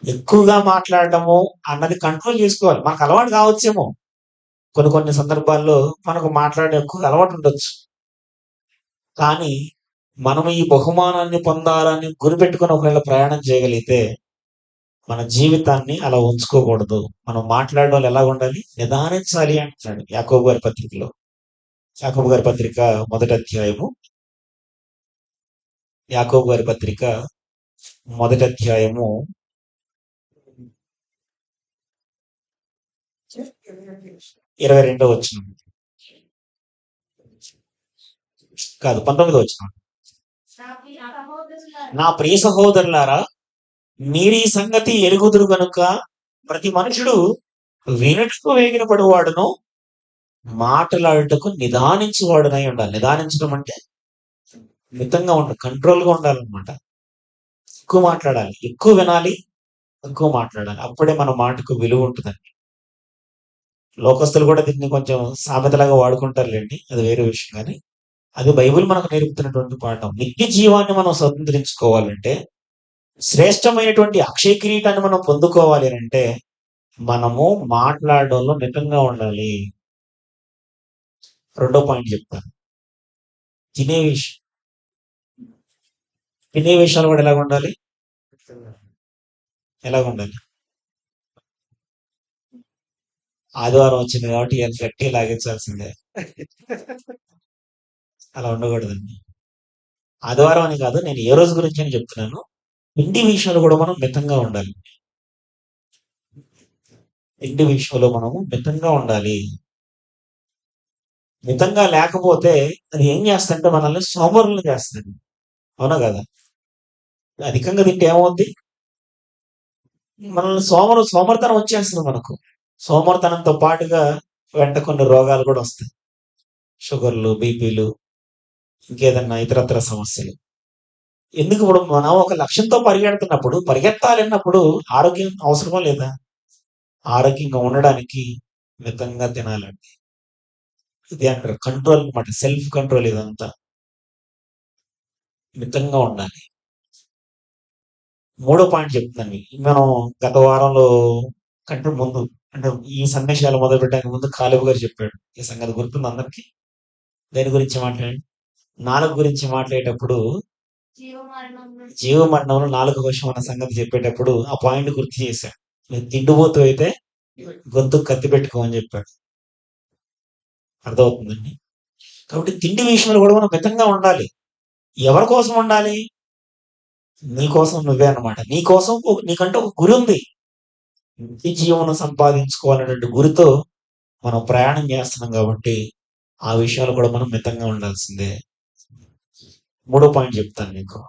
ఎక్కువగా మాట్లాడటము అన్నది కంట్రోల్ చేసుకోవాలి. మనకు అలవాటు కావచ్చేమో, కొన్ని సందర్భాల్లో మనకు మాట్లాడే ఎక్కువ అలవాటు ఉండొచ్చు. కానీ మనం ఈ బహుమానాన్ని పొందాలని గురిపెట్టుకుని ఒకవేళ ప్రయాణం చేయగలిగితే మన జీవితాన్ని అలా ఉంచుకోకూడదు. మనం మాట్లాడడం ఎలా ఉండాలి? నిదానించాలి అంటున్నాడు యాకోబు గారి పత్రికలో. యాకోబు గారి పత్రిక మొదటి అధ్యాయము, యాకోబు గారి పత్రిక మొదటి అధ్యాయము 22వ వచనం కాదు 19వ వచనం. నా ప్రియ సహోదరులారా, మీరీ సంగతి ఎరుగుదురు గనుక ప్రతి మనుషుడు వినుటకు వేగిరపడువాడును, మాట్లాడుటకు నిదానించువాడునై ఉండాలి. నిదానించడం అంటే మితంగా కంట్రోల్ గా ఉండాలన్నమాట. ఎక్కువ మాట్లాడాలి, ఎక్కువ వినాలి, ఎక్కువ మాట్లాడాలి. అప్పుడే మన మాటకు విలువ ఉంటుందండి. లోకస్తులు కూడా దీన్ని కొంచెం సామెతలాగా వాడుకుంటారులేండి, అది వేరే విషయం. కానీ అది బైబిల్ మనకు నేర్పుతున్నటువంటి పాఠం. నిత్య జీవాన్ని మనం స్వతంత్రించుకోవాలంటే, శ్రేష్టమైనటువంటి అక్షయ కిరీటాన్ని మనం పొందుకోవాలి అని అంటే, మనము మాట్లాడడంలో మితంగా ఉండాలి. రెండో పాయింట్ చెప్తాను. తినే విషయం తినే విషయాలు కూడా ఎలాగ ఉండాలి? ఎలాగ ఉండాలి? ఆదివారం వచ్చింది కాబట్టి ఇవాళ గట్టి లాగించాల్సిందే. అలా ఉండకూడదండి. ఆదివారం అని కాదు, నేను ఏ రోజు గురించి అని చెప్తున్నాను. ఇంటి విషయంలో కూడా మనం మితంగా ఉండాలి. ఇంటి విషయంలో మనము మితంగా ఉండాలి. మితంగా లేకపోతే అది ఏం చేస్తుందంటే మనల్ని సోమరులను చేస్తుంది. అవునా కదా? అధికంగా తింటే ఏమవుద్ది? మనల్ని సోమరితనం వచ్చేస్తుంది మనకు. సోమరితనంతో పాటుగా వెంట కొన్ని రోగాలు కూడా వస్తాయి. షుగర్లు, బీపీలు, ఇంకేదన్నా ఇతరత్ర సమస్యలు. ఎందుకు? ఇప్పుడు మనం ఒక లక్ష్యంతో పరిగెత్తాలన్నప్పుడు ఆరోగ్యం అవసరమా లేదా? ఆరోగ్యంగా ఉండడానికి మితంగా తినాలండి. ఇది అంటారు కంట్రోల్ అనమాట, సెల్ఫ్ కంట్రోల్. ఇదంతా మితంగా ఉండాలి. మూడో పాయింట్ చెప్తున్నాను మీకు. మనం గత వారంలో కంటే ముందు, అంటే ఈ సందేశాలు మొదలు పెట్టడానికి ముందు కాలేబు గారు చెప్పాడు. ఈ సంగతి గుర్తుంది అందరికి. దేని గురించి మాట్లాడండి? నాలుగు గురించి మాట్లాడేటప్పుడు, జీవ మరణంలో నాలుగు విషయం అన్న సంగతి చెప్పేటప్పుడు ఆ పాయింట్ గుర్తు చేశాడు. నేను తిండిపోతూ అయితే గొంతు కత్తి పెట్టుకోమని చెప్పాడు. అర్థమవుతుందండి? కాబట్టి తిండి విషయంలో కూడా మనం మితంగా ఉండాలి. ఎవరి కోసం ఉండాలి? నీ కోసం నువ్వే అన్నమాట. నీకంటే ఒక గురి ఉంది. నిత్య జీవనం సంపాదించుకోవాలనే గురితో మనం ప్రయాణం చేస్తున్నాం కాబట్టి ఆ విషయాలు కూడా మనం మితంగా ఉండాల్సిందే. మూడో పాయింట్ చెప్తాను మీకు.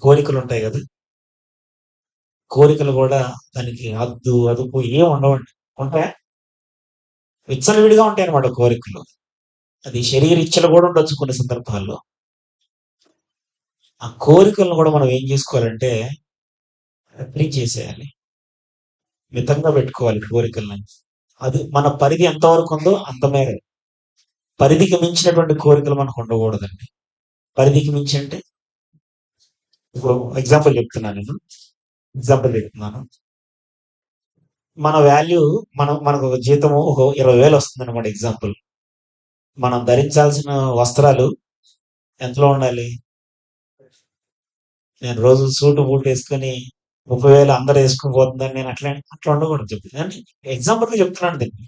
కోరికలు ఉంటాయి కదా, కోరికలు కూడా దానికి హద్దు అదుపు ఏం ఉండవండి. ఉంటాయా? విచ్చలవిడిగా ఉంటాయి అన్నమాట కోరికలు. అది శరీర ఇచ్చలు కూడా ఉండొచ్చు కొన్ని సందర్భాల్లో. ఆ కోరికలను కూడా మనం ఏం చేసుకోవాలంటే చేసేయాలి, మితంగా పెట్టుకోవాలి కోరికలను. అది మన పరిధి ఎంతవరకు ఉందో అంత మేరే. పరిధికి మించినటువంటి కోరికలు మనకు ఉండకూడదండి. పరిధికి మించి అంటే ఇప్పుడు ఎగ్జాంపుల్ చెప్తున్నాను. మన వాల్యూ, మనకు ఒక జీతము ఒక 20,000 వస్తుంది అనమాట. ఎగ్జాంపుల్, మనం ధరించాల్సిన వస్త్రాలు ఎంతలో ఉండాలి? నేను రోజు సూటు బూట్ వేసుకొని 30,000 అందరూ వేసుకుని పోతుందని నేను అట్లా ఉండకూడదు. చెప్తున్నాను, ఎగ్జాంపుల్గా చెప్తున్నాను దీన్ని.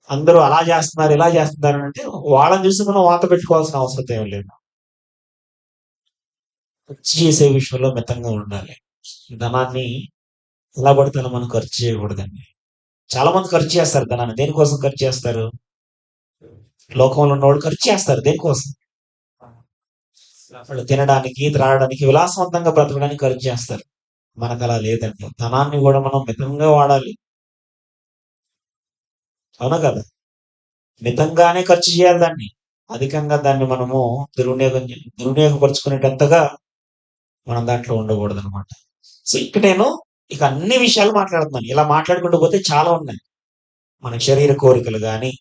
అందరూ అలా చేస్తున్నారు, ఇలా చేస్తున్నారు అంటే వాళ్ళని చూసి మనం వాత పెట్టుకోవాల్సిన అవసరం ఏం లేదు. ఖర్చు చేసే విషయంలో మితంగా ఉండాలి. ధనాన్ని ఎలా పడితే అలా మనం ఖర్చు చేయకూడదండి. చాలా మంది ఖర్చు చేస్తారు ధనాన్ని. దేనికోసం ఖర్చు చేస్తారు? లోకంలో ఉన్నవాళ్ళు ఖర్చు చేస్తారు దేనికోసం? వాళ్ళు తినడానికి, త్రాగడానికి, విలాసవంతంగా బ్రతకడానికి ఖర్చు చేస్తారు. మనకు అలా లేదండి. ధనాన్ని కూడా మనం మితంగా వాడాలి. అవునా కదా? మితంగానే ఖర్చు చేయాలి దాన్ని. అధికంగా దాన్ని మనము దుర్వినియోగపరుచుకునేటంతగా మనం దాంట్లో ఉండకూడదు అనమాట. సో ఇక్కడ నేను అన్ని విషయాలు మాట్లాడుతున్నాను. ఇలా మాట్లాడుకుంటూ పోతే చాలా ఉన్నాయి. మన శరీర కోరికలు కానీ,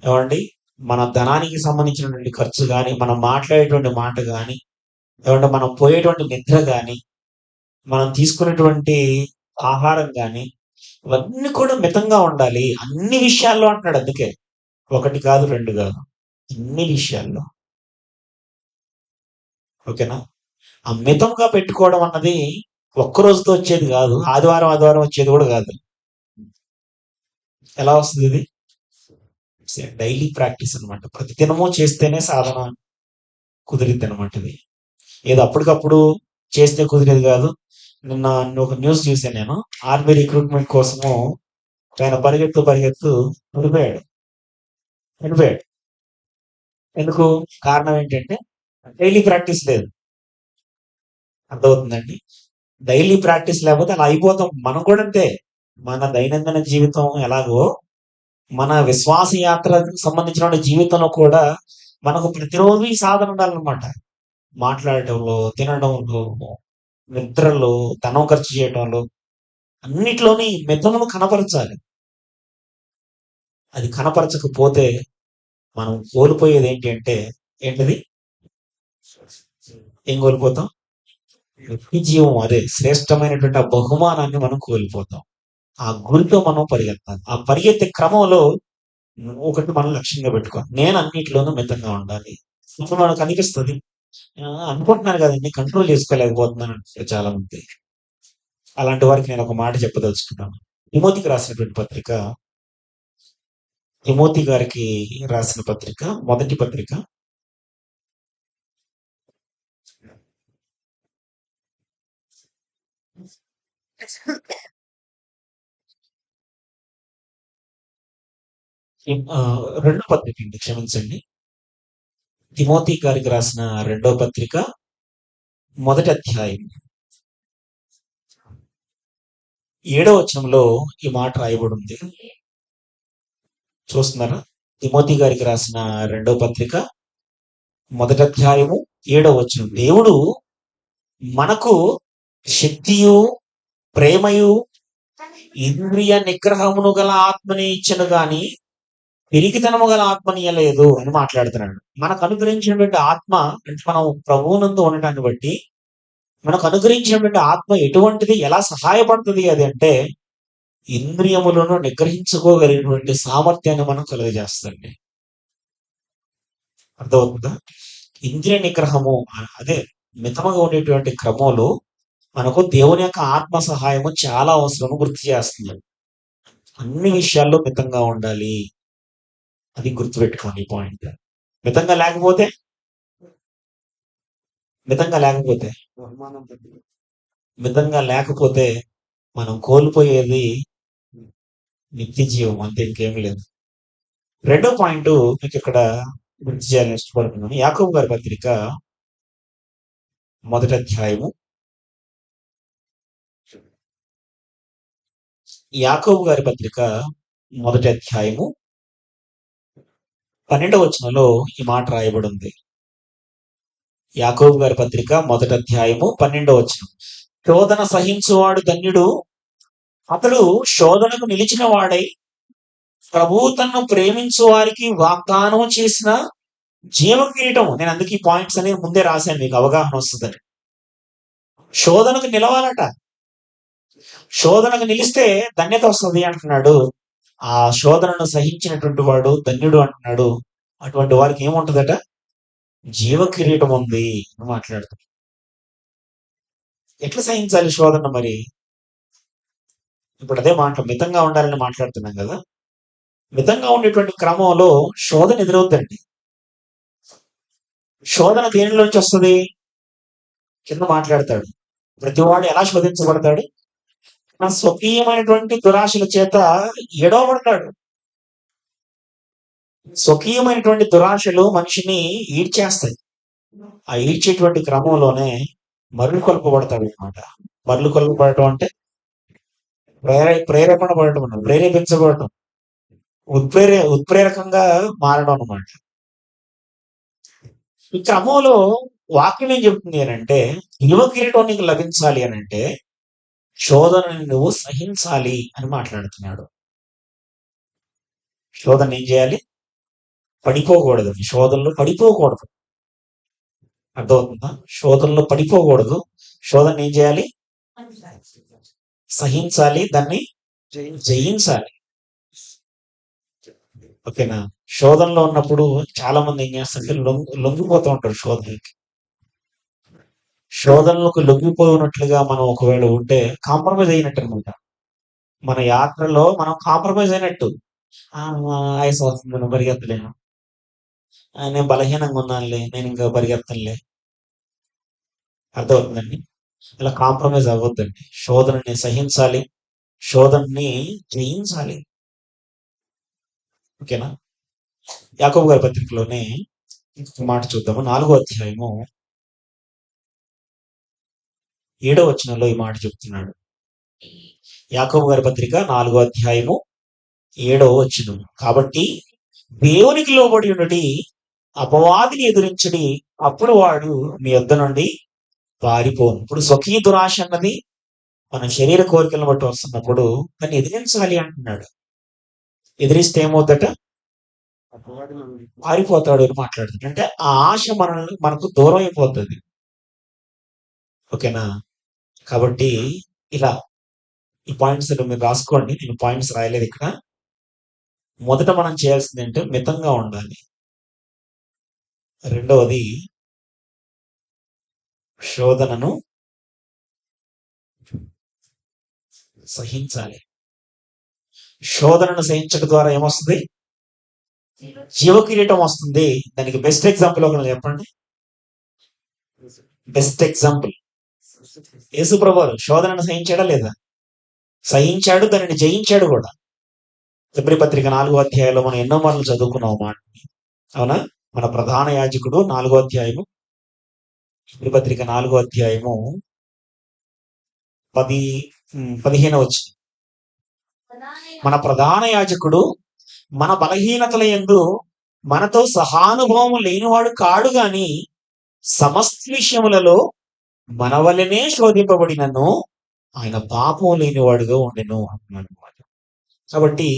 ఏమండి, మన ధనానికి సంబంధించినటువంటి ఖర్చు కానీ, మనం మాట్లాడేటువంటి మాట కానీ, ఏమంటే మనం పోయేటువంటి నిద్ర కానీ, మనం తీసుకునేటువంటి ఆహారం కానీ, ఇవన్నీ కూడా మితంగా ఉండాలి. అన్ని విషయాల్లో అంటున్నాడు. అందుకే ఒకటి కాదు, రెండు కాదు, అన్ని విషయాల్లో. ఓకేనా? ఆ మితంగా పెట్టుకోవడం అన్నది ఒక్క రోజుతో వచ్చేది కాదు. ఆదివారం వచ్చేది కూడా కాదు. ఎలా వస్తుంది ఇది? డైలీ ప్రాక్టీస్ అనమాట. ప్రతిదినము చేస్తేనే సాధన కుదిరిద్ది అనమాట. ఇది ఏదో అప్పటికప్పుడు చేస్తే కుదిరేది కాదు. నిన్న ఒక న్యూస్ చూసాను నేను. ఆర్మీ రిక్రూట్మెంట్ కోసము ఆయన పరిగెత్తు వెళ్ళిపోయాడు. ఎందుకు? కారణం ఏంటంటే డైలీ ప్రాక్టీస్ లేదు. అర్థమవుతుందండి? డైలీ ప్రాక్టీస్ లేకపోతే అలా అయిపోతాం. మనం కూడా అంతే. మన దైనందిన జీవితం ఎలాగో మన విశ్వాస యాత్రకు సంబంధించిన జీవితంలో కూడా మనకు ప్రతిరోజు ఈ సాధన ఉండాలన్నమాట. మాట్లాడటంలో, తినడంలో, నిద్రలో, ధనం ఖర్చు చేయడంలో అన్నిట్లోని మితమును కనపరచాలి. అది కనపరచకపోతే మనం కోల్పోయేది ఏంటి అంటే ఏంటిది? ఏం కోల్పోతాం? నిత్య జీవం, అదే శ్రేష్టమైనటువంటి ఆ బహుమానాన్ని మనం కోల్పోతాం. ఆ గురితో మనం పరిగెత్తాలి. ఆ పరిగెత్తే క్రమంలో ఒకటి మనం లక్ష్యంగా పెట్టుకోవాలి. నేను అన్నిట్లోనూ మితంగా ఉండాలి. ఇప్పుడు మనకు అనిపిస్తుంది అనుకుంటున్నాను కదండి, కంట్రోల్ చేసుకోలేకపోతున్నాను అంటే చాలా మంది. అలాంటి వారికి నేను ఒక మాట చెప్పదలుచుకున్నాను. తిమోతికి రాసినటువంటి పత్రిక, తిమోతి గారికి రాసిన పత్రిక, మొదటి పత్రిక, రెండో పత్రిక అండి, క్షమించండి. తిమోతి గారికి రాసిన రెండో పత్రిక, మొదటి అధ్యాయం 7వ వచనంలో ఈ మాట రాయబడి ఉంది. చూస్తున్నారా? తిమోతి గారికి రాసిన రెండో పత్రిక, మొదటి అధ్యాయము 7వ వచనం. దేవుడు మనకు శక్తియు, ప్రేమయు, ఇంద్రియ నిగ్రహమును గల ఆత్మని ఇచ్చను గాని పిరికితనము గల ఆత్మని ఇయ్యలేదు అని మాట్లాడుతున్నాడు. మనకు అనుగ్రహించినటువంటి ఆత్మ అంటే మనం ప్రభువునందు ఉండటాన్ని బట్టి మనకు అనుగ్రహించినటువంటి ఆత్మ ఎటువంటిది, ఎలా సహాయపడుతుంది అది అంటే ఇంద్రియములను నిగ్రహించుకోగలిగినటువంటి సామర్థ్యాన్ని మనం కలుగజేస్తుంది. అర్థమవుతుందా? ఇంద్రియ నిగ్రహము అదే మితముగా ఉండేటువంటి క్రమంలో మనకు దేవుని యొక్క ఆత్మ సహాయము చాలా అవసరము గుర్తు చేస్తుంది. అన్ని విషయాల్లో మితంగా ఉండాలి. అది గుర్తుపెట్టుకోండి ఈ పాయింట్. మితంగా లేకపోతే మితంగా లేకపోతే మితంగా లేకపోతే మనం కోల్పోయేది నిత్య జీవం, అంతే, ఇంకేమీ లేదు. రెండో పాయింట్ మీకు ఇక్కడ గుర్తు చేయాలని ఇష్టపడుతున్నాను. యాకోబు గారి పత్రిక, మొదటి అధ్యాయము, యాకోబు గారి పత్రిక మొదటి అధ్యాయము 12వ వచనంలో ఈ మాట రాయబడి ఉంది. యాకోబు గారి పత్రిక మొదటి అధ్యాయము 12వ వచనం. శోధన సహించువాడు ధన్యుడు, అతడు శోధనకు నిలిచిన వాడై ప్రభువు తన్ను ప్రేమించు వారికి వాగ్దానం చేసిన జీవ కిరీటం. నేను అందుకే ఈ పాయింట్స్ అనేది ముందే రాశాను, మీకు అవగాహన వస్తుందని. శోధనకు నిలవాలట. శోధనకు నిలిస్తే ధన్యత వస్తుంది అంటున్నాడు. ఆ శోధనను సహించినటువంటి వాడు ధన్యుడు అంటున్నాడు. అటువంటి వారికి ఏముంటదట? జీవ కిరీటం ఉంది అని మాట్లాడుతాడు. ఎట్లా సహించాలి శోధన మరి? ఇప్పుడు అదే మాట, మితంగా ఉండాలని మాట్లాడుతున్నాం కదా. మితంగా ఉండేటువంటి క్రమంలో శోధన ఎదురవుద్దండి. శోధన దేనిలోంచి వస్తుంది? కింద మాట్లాడతాడు, ప్రతివాడు ఎలా శోధించబడతాడు? నా స్వకీయమైనటువంటి దురాశల చేత ఎడవబడతాడు. స్వకీయమైనటువంటి దురాశలు మనిషిని ఈడ్చేస్తాయి. ఆ ఈడ్చేటువంటి క్రమంలోనే మరలు కొల్పబడతాడు అనమాట. మరలు కొల్పబడటం అంటే ప్రేరేపణ పడటం అన్నమాట, ప్రేరేపించబడటం, ఉత్ప్రేరకంగా మారడం అన్నమాట. ఈ క్రమంలో వాక్యం ఏం చెప్తుంది అని అంటే, యువ కిరీటం నీకు లభించాలి అని అంటే శోధనని నువ్వు సహించాలి అని మాట్లాడుతున్నాడు. శోధన ఏం చేయాలి? పడిపోకూడదు. శోధనలో పడిపోకూడదు. అర్థమవుతుందా? శోధనలో పడిపోకూడదు. శోధన ఏం చేయాలి? సహించాలి, దాన్ని జయించాలి. ఓకేనా? శోధనలో ఉన్నప్పుడు చాలా మంది ఏం చేస్తారంటే లొంగిపోతూ ఉంటారు శోధనకి. శోధనలకు లొంగిపోయినట్లుగా మనం ఒకవేళ ఉంటే కాంప్రమైజ్ అయినట్టు అనమాట. మన యాత్రలో మనం కాంప్రమైజ్ అయినట్టు. ఆయాసం వస్తుంది, నేను పరిగెత్తలేను, నేను బలహీనంగా ఉన్నానులే, నేను ఇంకా పరిగెత్తనులే. అర్థమవుతుందండి? ఇలా కాంప్రమైజ్ అవ్వద్దండి. శోధనని సహించాలి, శోధనని జయించాలి. ఓకేనా? యాకోబు గారి పత్రికలోనే ఇంకొక మాట చూద్దాము. 4వ అధ్యాయము 7వ వచనంలో ఈ మాట చెప్తున్నాడు. యాకోబు గారి పత్రిక 4వ అధ్యాయము 7వ వచనం. కాబట్టి దేవునికి లోబడి ఉన్నది అపవాదిని ఎదిరించుడి, అప్పుడు వాడు మీ యొద్ద నుండి పారిపోను. ఇప్పుడు స్వకీయ దురాశ అన్నది మన శరీర కోరికలను బట్టి వస్తున్నప్పుడు దాన్ని ఎదిరించాలి అంటున్నాడు. ఎదిరిస్తే ఏమవుద్దట? పారిపోతాడు అని మాట్లాడుతుంది. అంటే ఆ ఆశ మనకు దూరం అయిపోతుంది. ఓకేనా? కాబట్టి ఇలా ఈ పాయింట్స్ మీరు రాసుకోండి. నేను పాయింట్స్ రాయలేదు ఇక్కడ. మొదట మనం చేయాల్సింది అంటే మితంగా ఉండాలి. రెండవది శోధనను సహించాలి. శోధనను సహించడం ద్వారా ఏమొస్తుంది? జీవ కిరీటం వస్తుంది. దానికి బెస్ట్ ఎగ్జాంపుల్ ఒకటి చెప్పండి. బెస్ట్ ఎగ్జాంపుల్ యేసుప్రభు వారు శోధనను సహించాడా లేదా? సహించాడు, దానిని జయించాడు కూడా. ఫిబ్రవరి పత్రిక 4వ అధ్యాయంలో మనం ఎన్నో మార్లు చదువుకున్నాం మాట. అవునా? మన ప్రధాన యాజకుడు 4వ అధ్యాయము, ఫిబ్రవరి పత్రిక 4వ అధ్యాయము 15 వచ్చింది. మన ప్రధాన యాజకుడు మన బలహీనతల యందు మనతో సహానుభవం లేనివాడు కాడు గాని సమస్త విషయములలో మన వల్లనే శోధింపబడినను ఆయన పాపం లేనివాడుగా ఉండెను అంటున్నాడు అన్నమాట. కాబట్టి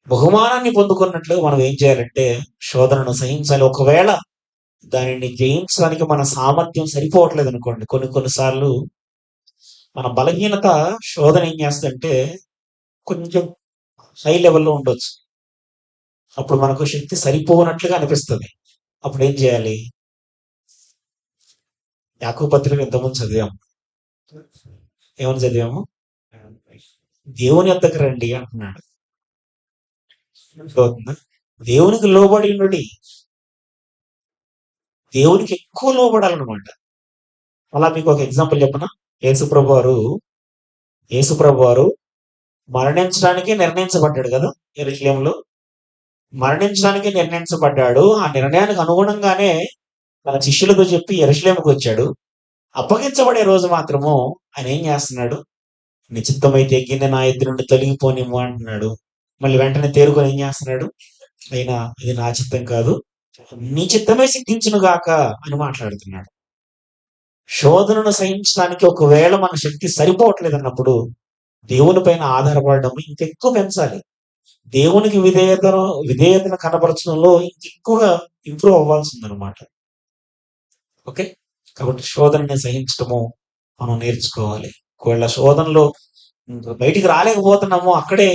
బహుమానాన్ని పొందుకున్నట్లు మనం ఏం చేయాలంటే శోధనను సహించాలి. ఒకవేళ దానిని జయించడానికి మన సామర్థ్యం సరిపోవట్లేదు అనుకోండి, కొన్నిసార్లు మన బలహీనత శోధన ఏం చేస్తుందంటే కొంచెం హై లెవెల్లో ఉండొచ్చు. అప్పుడు మనకు శక్తి సరిపోనట్లుగా అనిపిస్తుంది. అప్పుడు ఏం చేయాలి? యాకోబు పత్రిక ఇంతకుముందు చదివాము. ఏమని చదివాము? దేవుని యొద్దకు రండి అంటున్నాడు. అర్థమవుతుందా? దేవునికి లోబడి ఉండి, దేవునికి ఎక్కువ లోబడాలన్నమాట. అలా మీకు ఒక ఎగ్జాంపుల్ చెప్పనా? యేసుప్రభు వారు మరణించడానికి నిర్ణయించబడ్డాడు కదా యెరూషలేములో. మరణించడానికి నిర్ణయించబడ్డాడు. ఆ నిర్ణయానికి అనుగుణంగానే తన శిష్యులతో చెప్పి యెరూషలేముకు వచ్చాడు. అప్పగించబడే రోజు మాత్రము ఆయన ఏం చేస్తున్నాడు? నిశ్చిత్తమైతే గిన్నె నా ఎద్దు నుండి తొలగిపోనిమ్ము అంటున్నాడు. మళ్ళీ వెంటనే తేరుకొని ఏం చేస్తున్నాడు? అయినా ఇది నా చిత్తం కాదు, నీ చిత్తమే సిద్ధించును గాక అని మాట్లాడుతున్నాడు. శోధనను సహించడానికి ఒకవేళ మన శక్తి సరిపోవట్లేదు అన్నప్పుడు దేవుని పైన ఆధారపడడం ఇంకెక్కువ పెంచాలి. దేవునికి విధేయతను కనపరచడంలో ఇంకెక్కువగా ఇంప్రూవ్ అవ్వాల్సింది అనమాట. ఓకే, కాబట్టి శోధనని సహించడము మనం నేర్చుకోవాలి. ఒకవేళ శోధనలో బయటికి రాలేకపోతున్నాము, అక్కడే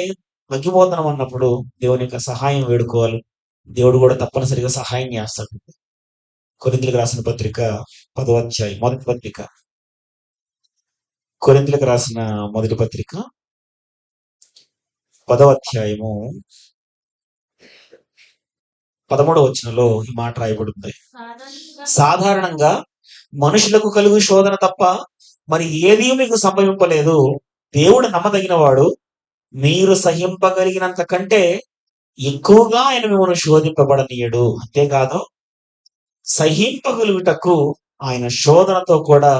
మగ్గిపోతున్నాం అన్నప్పుడు దేవుని యొక్క సహాయం వేడుకోవాలి. దేవుడు కూడా తప్పనిసరిగా సహాయం చేస్తాడు. కొరింథీయులకు రాసిన పత్రిక 10వ అధ్యాయం మొదటి పత్రిక, కొరింథీయులకు రాసిన మొదటి పత్రిక 10వ అధ్యాయము 13వ వచనంలో ఈ మాట రాయబడింది. సాధారణంగా మనుషులకు కలుగు శోధన తప్ప మరి ఏదీ మీకు సంభవింపలేదు. దేవుడు నమ్మదగిన వాడు, మీరు సహింపగలిగినంత కంటే ఎక్కువగా ఆయన మిమ్మల్ని శోధింపబడనీయడు. అంతేకాదు సహింపగలుగుటకు ఆయన శోధనతో కూడా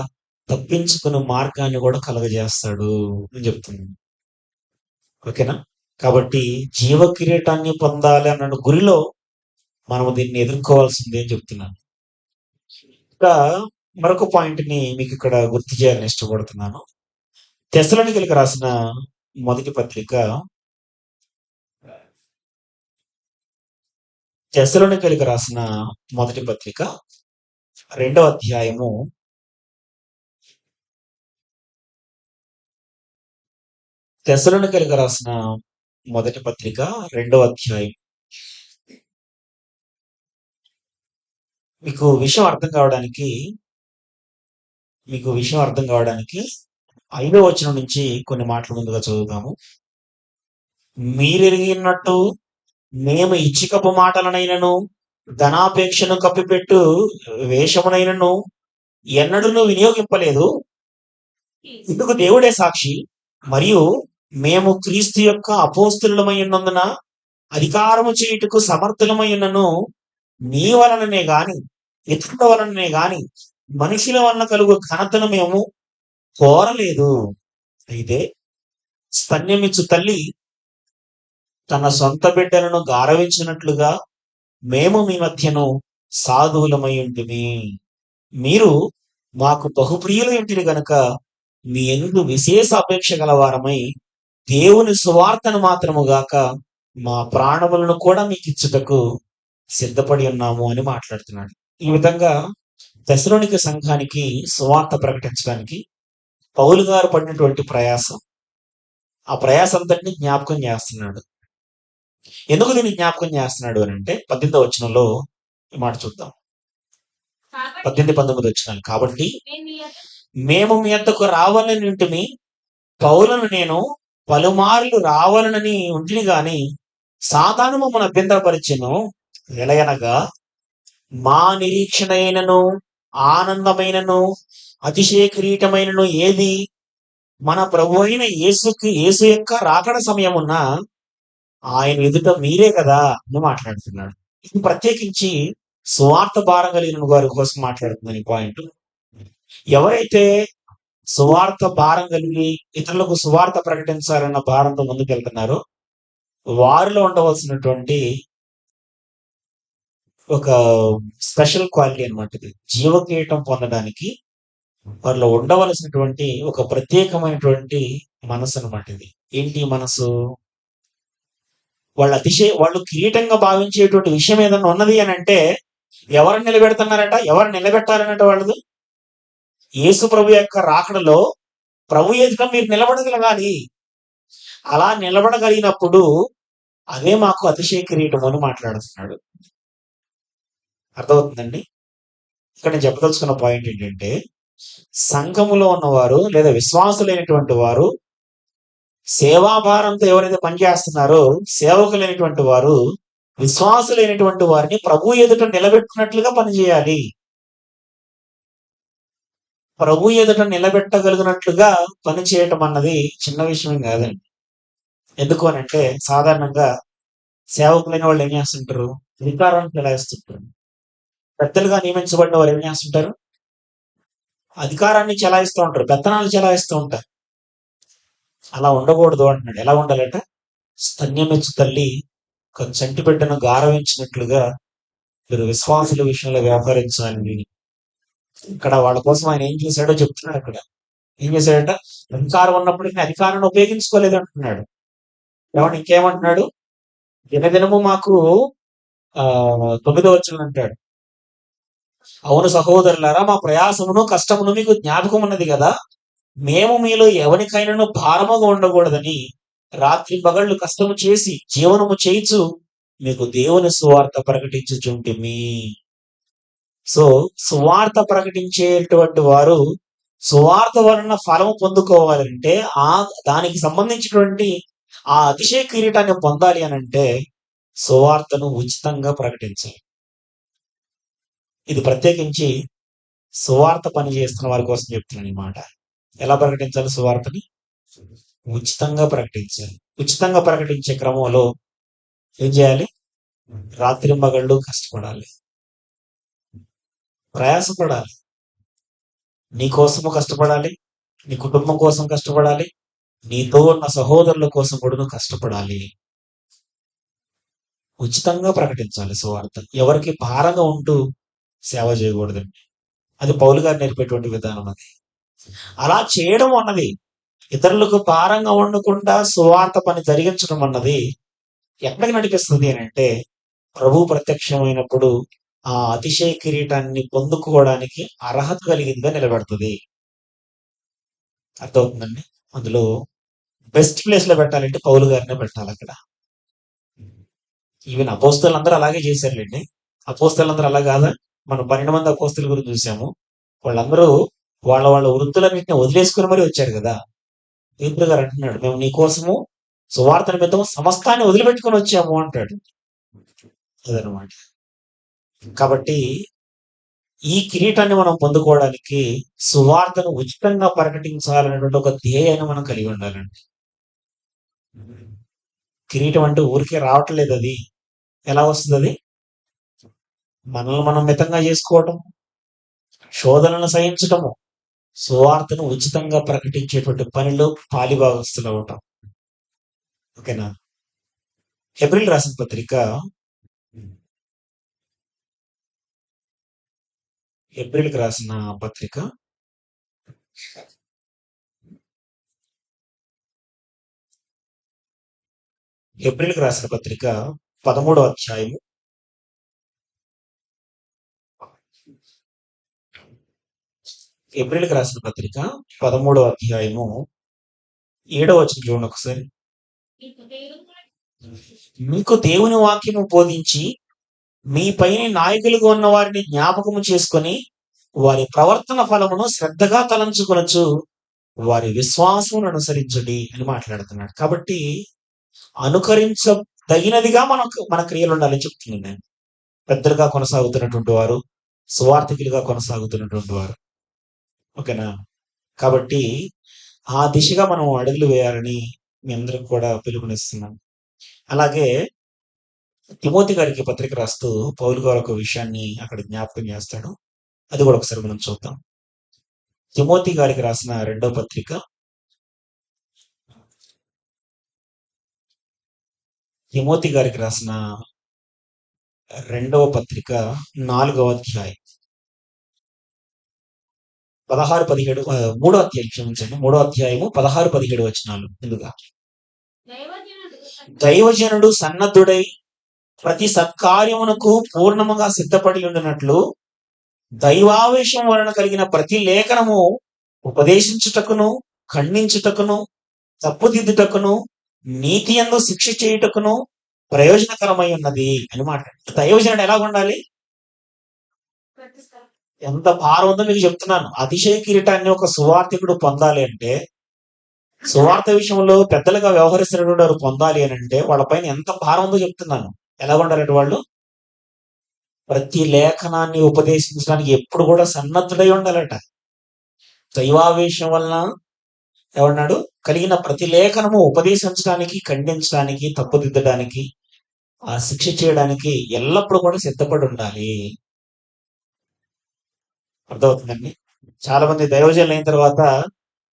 తప్పించుకునే మార్గాన్ని కూడా కలుగజేస్తాడు అని చెప్తున్నాను. ఓకేనా? కాబట్టి జీవ కిరీటాన్ని పొందాలి అన్న గురిలో మనం దీన్ని ఎదుర్కోవాల్సిందే అని చెప్తున్నాను. ఇంకా మరొక పాయింట్ ని మీకు ఇక్కడ గుర్తు చేయాలని ఇష్టపడుతున్నాను. తెస్సలోనికీయులకు రాసిన మొదటి పత్రిక, తెస్సలోనికీయులకు రాసిన మొదటి పత్రిక 2వ అధ్యాయము 2వ అధ్యాయం. మీకు విషయం అర్థం కావడానికి 5వ వచనం నుంచి కొన్ని మాటలు ముందుగా చదువుతాము. మీరెరిగినట్టు మేము ఇచ్చికపు మాటలనైనను ధనాపేక్షను కప్పిపెట్టు వేషమునైనను ఎన్నడూ వినియోగింపలేదు. ఇందుకు దేవుడే సాక్షి. మరియు మేము క్రీస్తు యొక్క అపోస్తులమై ఉన్నందున అధికారము చేయుటకు సమర్థులమై ఉన్నను నీ వలననే గాని ఇతరుల వలననే గాని మనుషుల వలన కలుగు ఘనతను మేము కోరలేదు. అయితే స్తన్యమిచ్చు తల్లి తన సొంత బిడ్డలను గారవించినట్లుగా మేము మీ మధ్యను సాధువులమై ఉంటిమి. మీరు మాకు బహుప్రియులు ఇంటిని గనుక మీ యందు విశేష అపేక్ష గలవారమై దేవుని సువార్తను మాత్రము గాక మా ప్రాణములను కూడా మీకు ఇచ్చుటకు సిద్ధపడి ఉన్నాము అని మాట్లాడుతున్నాడు. ఈ విధంగా తెస్సలోనిక సంఘానికి సువార్త ప్రకటించడానికి పౌలు గారు పడినటువంటి ప్రయాసం, ఆ ప్రయాసం అంతటిని జ్ఞాపకం చేస్తున్నాడు. ఎందుకు దీన్ని జ్ఞాపకం చేస్తున్నాడు అని అంటే 18వ వచనంలో ఈ మాట చూద్దాం. 18, 19 వచనాలు. కాబట్టి మేము మీ యొద్దకు రావాలని ఉంటిమి, పౌలను నేను పలుమార్లు రావాలనని ఉంటిని గాని సాతాను మమ్మల్ని అభ్యంతరపరిచెను. ఎలయనగా మా నిరీక్షణ అయినను ఆనందమైనను అతిశయ కిరీటమైనను ఏది మన ప్రభు అయిన యేసు యొక్క రాకడ సమయమున్న ఆయన ఎదుట మీరే కదా అని మాట్లాడుతున్నాడు. ఇది ప్రత్యేకించి సువార్త భారం కలిగిన వారి కోసం మాట్లాడుతున్నాను ఈ పాయింట్. ఎవరైతే సువార్త భారం కలిగి ఇతరులకు సువార్త ప్రకటించాలన్న భారంతో ముందుకెళ్తున్నారో వారిలో ఉండవలసినటువంటి ఒక స్పెషల్ క్వాలిటీ అన్నమాట ఇది. జీవకిరీటం పొందడానికి వారిలో ఉండవలసినటువంటి ఒక ప్రత్యేకమైనటువంటి మనసు అన్నమాట ఇది. ఏంటి ఈ మనసు? వాళ్ళు కిరీటంగా భావించేటువంటి విషయం ఏదన్నా ఉన్నది అని అంటే ఎవరు నిలబెడుతున్నారట? ఎవరు నిలబెట్టాలన్నట వాళ్ళది? యేసు ప్రభు యొక్క రాకడలో ప్రభు ఎదుట మీరు నిలబడగలగాలి. అలా నిలబడగలిగినప్పుడు అదే మాకు అతిశయ కిరీటం అని మాట్లాడుతున్నాడు. అర్థమవుతుందండి? ఇక్కడ నేను చెప్పదలుచుకున్న పాయింట్ ఏంటంటే, సంఘములో ఉన్నవారు లేదా విశ్వాసులైనటువంటి వారు సేవాభారంతో ఎవరైతే పనిచేస్తున్నారో సేవకులైనటువంటి వారు విశ్వాసులైనటువంటి వారిని ప్రభు ఎదుట నిలబెట్టినట్లుగా పనిచేయాలి. ప్రభు ఎదుట నిలబెట్టగలిగినట్లుగా పనిచేయటం అన్నది చిన్న విషయం కాదండి. ఎందుకు అని అంటే సాధారణంగా సేవకులైన వాళ్ళు ఏం చేస్తుంటారు? అధికారాన్ని చెలాయిస్తుంటారు. పెద్దలుగా నియమించబడిన వారు ఏం చేస్తుంటారు? అధికారాన్ని చెలాయిస్తూ ఉంటారు, పెత్తనాలు చెలాయిస్తూ ఉంటారు. అలా ఉండకూడదు అంటున్నాడు. ఎలా ఉండాలంటే స్తన్యమెచ్చు తల్లి ఒక చంటి బిడ్డను గారవించినట్లుగా మీరు విశ్వాసుల విషయంలో వ్యవహరించాలి. ఇక్కడ వాళ్ళ కోసం ఆయన ఏం చేశాడో చెప్తున్నాడు. అక్కడ ఏం చేశాడట? అధికారం ఉన్నప్పటికీ అధికారాన్ని ఉపయోగించుకోలేదు అంటున్నాడు. ఏమంటే ఇంకేమంటున్నాడు? దినదినము మాకు 9వ వచనం అంటాడు, అవును సహోదరులారా, మా ప్రయాసమును కష్టమును మీకు జ్ఞాపకం ఉన్నది కదా. మేము మీలో ఎవరికైనాను భారముగా ఉండకూడదని రాత్రి పగళ్ళు కష్టము చేసి జీవనము చేయిచు మీకు దేవుని సువార్త ప్రకటించుచుంటిమి. సో సువార్త ప్రకటించేటువంటి వారు సువార్త వలన ఫలము పొందుకోవాలంటే దానికి సంబంధించినటువంటి ఆ అతిశయ కిరీటాన్ని పొందాలి అని అంటే సువార్తను ఉచితంగా ప్రకటించాలి. ఇది ప్రత్యేకించి సువార్త పని చేస్తున్న వారి కోసం చెప్తున్నాను ఈ మాట. ఎలా ప్రకటించాలి సువార్తని? ఉచితంగా ప్రకటించాలి. ఉచితంగా ప్రకటించే క్రమంలో ఏం చేయాలి? రాత్రింబగళ్ళు కష్టపడాలి, ప్రయాసపడాలి. నీ కోసము కష్టపడాలి, నీ కుటుంబం కోసం కష్టపడాలి, నీతో ఉన్న సహోదరుల కోసం కూడా నువ్వు కష్టపడాలి. ఉచితంగా ప్రకటించాలి సువార్త. ఎవరికి భారంగా ఉంటూ సేవ చేయకూడదండి. అది పౌలు గారు నేర్పేటువంటి విధానం. అది అలా చేయడం అన్నది, ఇతరులకు భారంగా ఉండకుండా సువార్త పని జరిగించడం అన్నది ఎక్కడికి నడిపిస్తుంది అని అంటే ప్రభు ప్రత్యక్షమైనప్పుడు ఆ అతిశయ కిరీటాన్ని పొందుకోవడానికి అర్హత కలిగిందిగా నిలబెడుతుంది. అర్థమవుతుందండి? అందులో బెస్ట్ ప్లేస్ లో పెట్టాలంటే పౌలు గారినే పెట్టాలి. అక్కడ ఈవెన్ అపోస్తలులందరూ అలాగే చేశారులేండి. అపోస్తలులందరూ అలా కాదా? మనం 12 మంది అపోస్తల గురించి చూసాము. వాళ్ళందరూ వాళ్ళ వాళ్ళ వృత్తులన్నింటినీ వదిలేసుకుని మరీ వచ్చారు కదా. పేతురు గారు అంటున్నాడు, మేము నీ కోసము సువార్త నిమిత్తం సమస్తాన్ని వదిలిపెట్టుకొని వచ్చాము అంటాడు. అదనమాట. కాబట్టి ఈ కిరీటాన్ని మనం పొందుకోవడానికి సువార్తను ఉచితంగా ప్రకటించాలనేటువంటి ఒక ధ్యేయాన్ని మనం కలిగి ఉండాలండి. కిరీటం అంటే ఊరికే రావట్లేదు. అది ఎలా వస్తుంది? అది మనల్ని మనం మితంగా చేసుకోవటం, శోధనను సహించటము, సువార్తను ఉచితంగా ప్రకటించేటువంటి పనిలో పాలిభాగస్తులు అవటం. ఓకేనా? హెబ్రీయులకు రాసిన పత్రిక ఏప్రిల్కి రాసిన పత్రిక ఏప్రిల్కి రాసిన పత్రిక 13వ అధ్యాయము ఏప్రిల్కి రాసిన పత్రిక 13వ అధ్యాయము 7వ వచనం చూడండి ఒకసారి. మీకు దేవుని వాక్యము బోధించి మీ పైన నాయకులుగా ఉన్న వారిని జ్ఞాపకము చేసుకొని వారి ప్రవర్తన ఫలమును శ్రద్ధగా తలంచుకొనొచ్చు వారి విశ్వాసమును అనుసరించండి అని మాట్లాడుతున్నాడు. కాబట్టి అనుకరించదగినదిగా మన క్రియలు ఉండాలని చెప్తున్నాను నేను. పెద్దలుగా కొనసాగుతున్నటువంటి వారు, సువార్థికులుగా కొనసాగుతున్నటువంటి వారు, ఓకేనా? కాబట్టి ఆ దిశగా మనం అడుగులు వేయాలని మీ అందరికి కూడా పిలుపునిస్తున్నాం. అలాగే తిమోతి గారికి పత్రిక రాస్తూ పౌలు గారు ఒక విషయాన్ని అక్కడ జ్ఞాపకం చేస్తాడు. అది కూడా ఒకసారి మనం చూద్దాం. తిమోతి గారికి రాసిన రెండవ పత్రిక తిమోతి గారికి రాసిన రెండవ పత్రిక 4వ అధ్యాయం 16-17 3వ అధ్యాయం క్షమించండి 3వ అధ్యాయము 16-17 వచనాలు. ముందుగా దైవజనుడు సన్నద్ధుడై ప్రతి సత్కార్యమునకు పూర్ణముగా సిద్ధపడి ఉండినట్లు దైవావేశం వలన కలిగిన ప్రతి లేఖనము ఉపదేశించుటకును, ఖండించుటకును, తప్పుదిద్దుటకును, నీతి యందు శిక్ష చేయుటకును ప్రయోజనకరమై ఉన్నది అని మాట్లాడు. దైవజనుడు ఎలా ఉండాలి? ఎంత భారం ఉందో మీకు చెప్తున్నాను. అతిశయ కిరీటాన్ని ఒక సువార్థికుడు పొందాలి అంటే, సువార్త విషయంలో పెద్దలుగా వ్యవహరిస్తున్నటువంటి వారు పొందాలి అని అంటే వాళ్ళ పైన ఎంత భారం ఉందో చెప్తున్నాను. ఎలా ఉండాలంటే వాళ్ళు ప్రతి లేఖనాన్ని ఉపదేశించడానికి ఎప్పుడు కూడా సన్నద్ధుడై ఉండాలట. దైవావేశం వలన ఏమన్నాడు? కలిగిన ప్రతి లేఖనము ఉపదేశించడానికి, ఖండించడానికి, తప్పుదిద్దడానికి, ఆ శిక్ష చేయడానికి ఎల్లప్పుడూ కూడా సిద్ధపడి ఉండాలి. అర్థమవుతుందండి? చాలా మంది దైవజనులు అయిన తర్వాత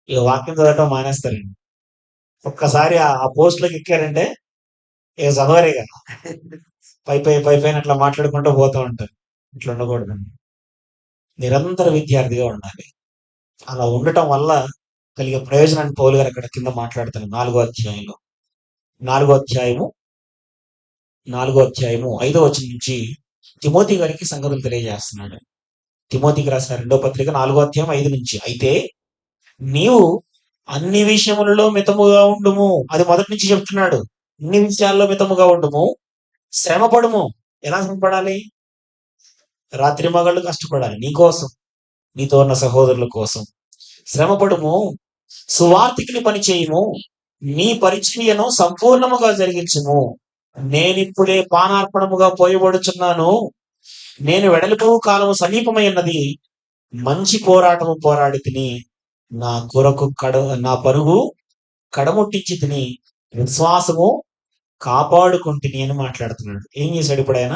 ఈ వాక్యం చదవటం మానేస్తారండి. ఒక్కసారి ఆ పోస్ట్లోకి ఎక్కారంటే ఇక చదవరే కదా, పైన అట్లా మాట్లాడుకుంటూ పోతూ ఉంటారు. ఇట్లా ఉండకూడదండి. నిరంతర విద్యార్థిగా ఉండాలి. అలా ఉండటం వల్ల కలిగే ప్రయోజనాన్ని పౌలు గారు అక్కడ కింద మాట్లాడుతారు 4వ అధ్యాయంలో. 4వ అధ్యాయము 5వ వచనం నుంచి తిమోతి గారికి సంగతులు తెలియజేస్తున్నాడు. తిమోతికి రాసిన రెండో పత్రిక 4వ అధ్యాయం 5 నుంచి. అయితే నీవు అన్ని విషయములలో మితముగా ఉండుము. అది మొదటి నుంచి చెప్తున్నాడు. అన్ని విషయాల్లో మితముగా ఉండుము, శ్రమపడుము. ఎలా శ్రమపడాలి? రాత్రి మగళ్ళు కష్టపడాలి నీకోసం, నీతో ఉన్న సహోదరుల కోసం. శ్రమపడుము, సువార్తికుని పని చేయుము, నీ పరిచర్యను సంపూర్ణముగా జరిగించుము. నేనిప్పుడే పానార్పణముగా పోయబడుచున్నాను. నేను వెడల్పు కాలము సమీపమై ఉన్నది. మంచి పోరాటము పోరాడి తిని, నా కొరకు నా పరుగు కడముట్టించి తిని, విశ్వాసము కాపాడుకుంటుని అని మాట్లాడుతున్నాడు. ఏం చేశాడు ఇప్పుడు ఆయన?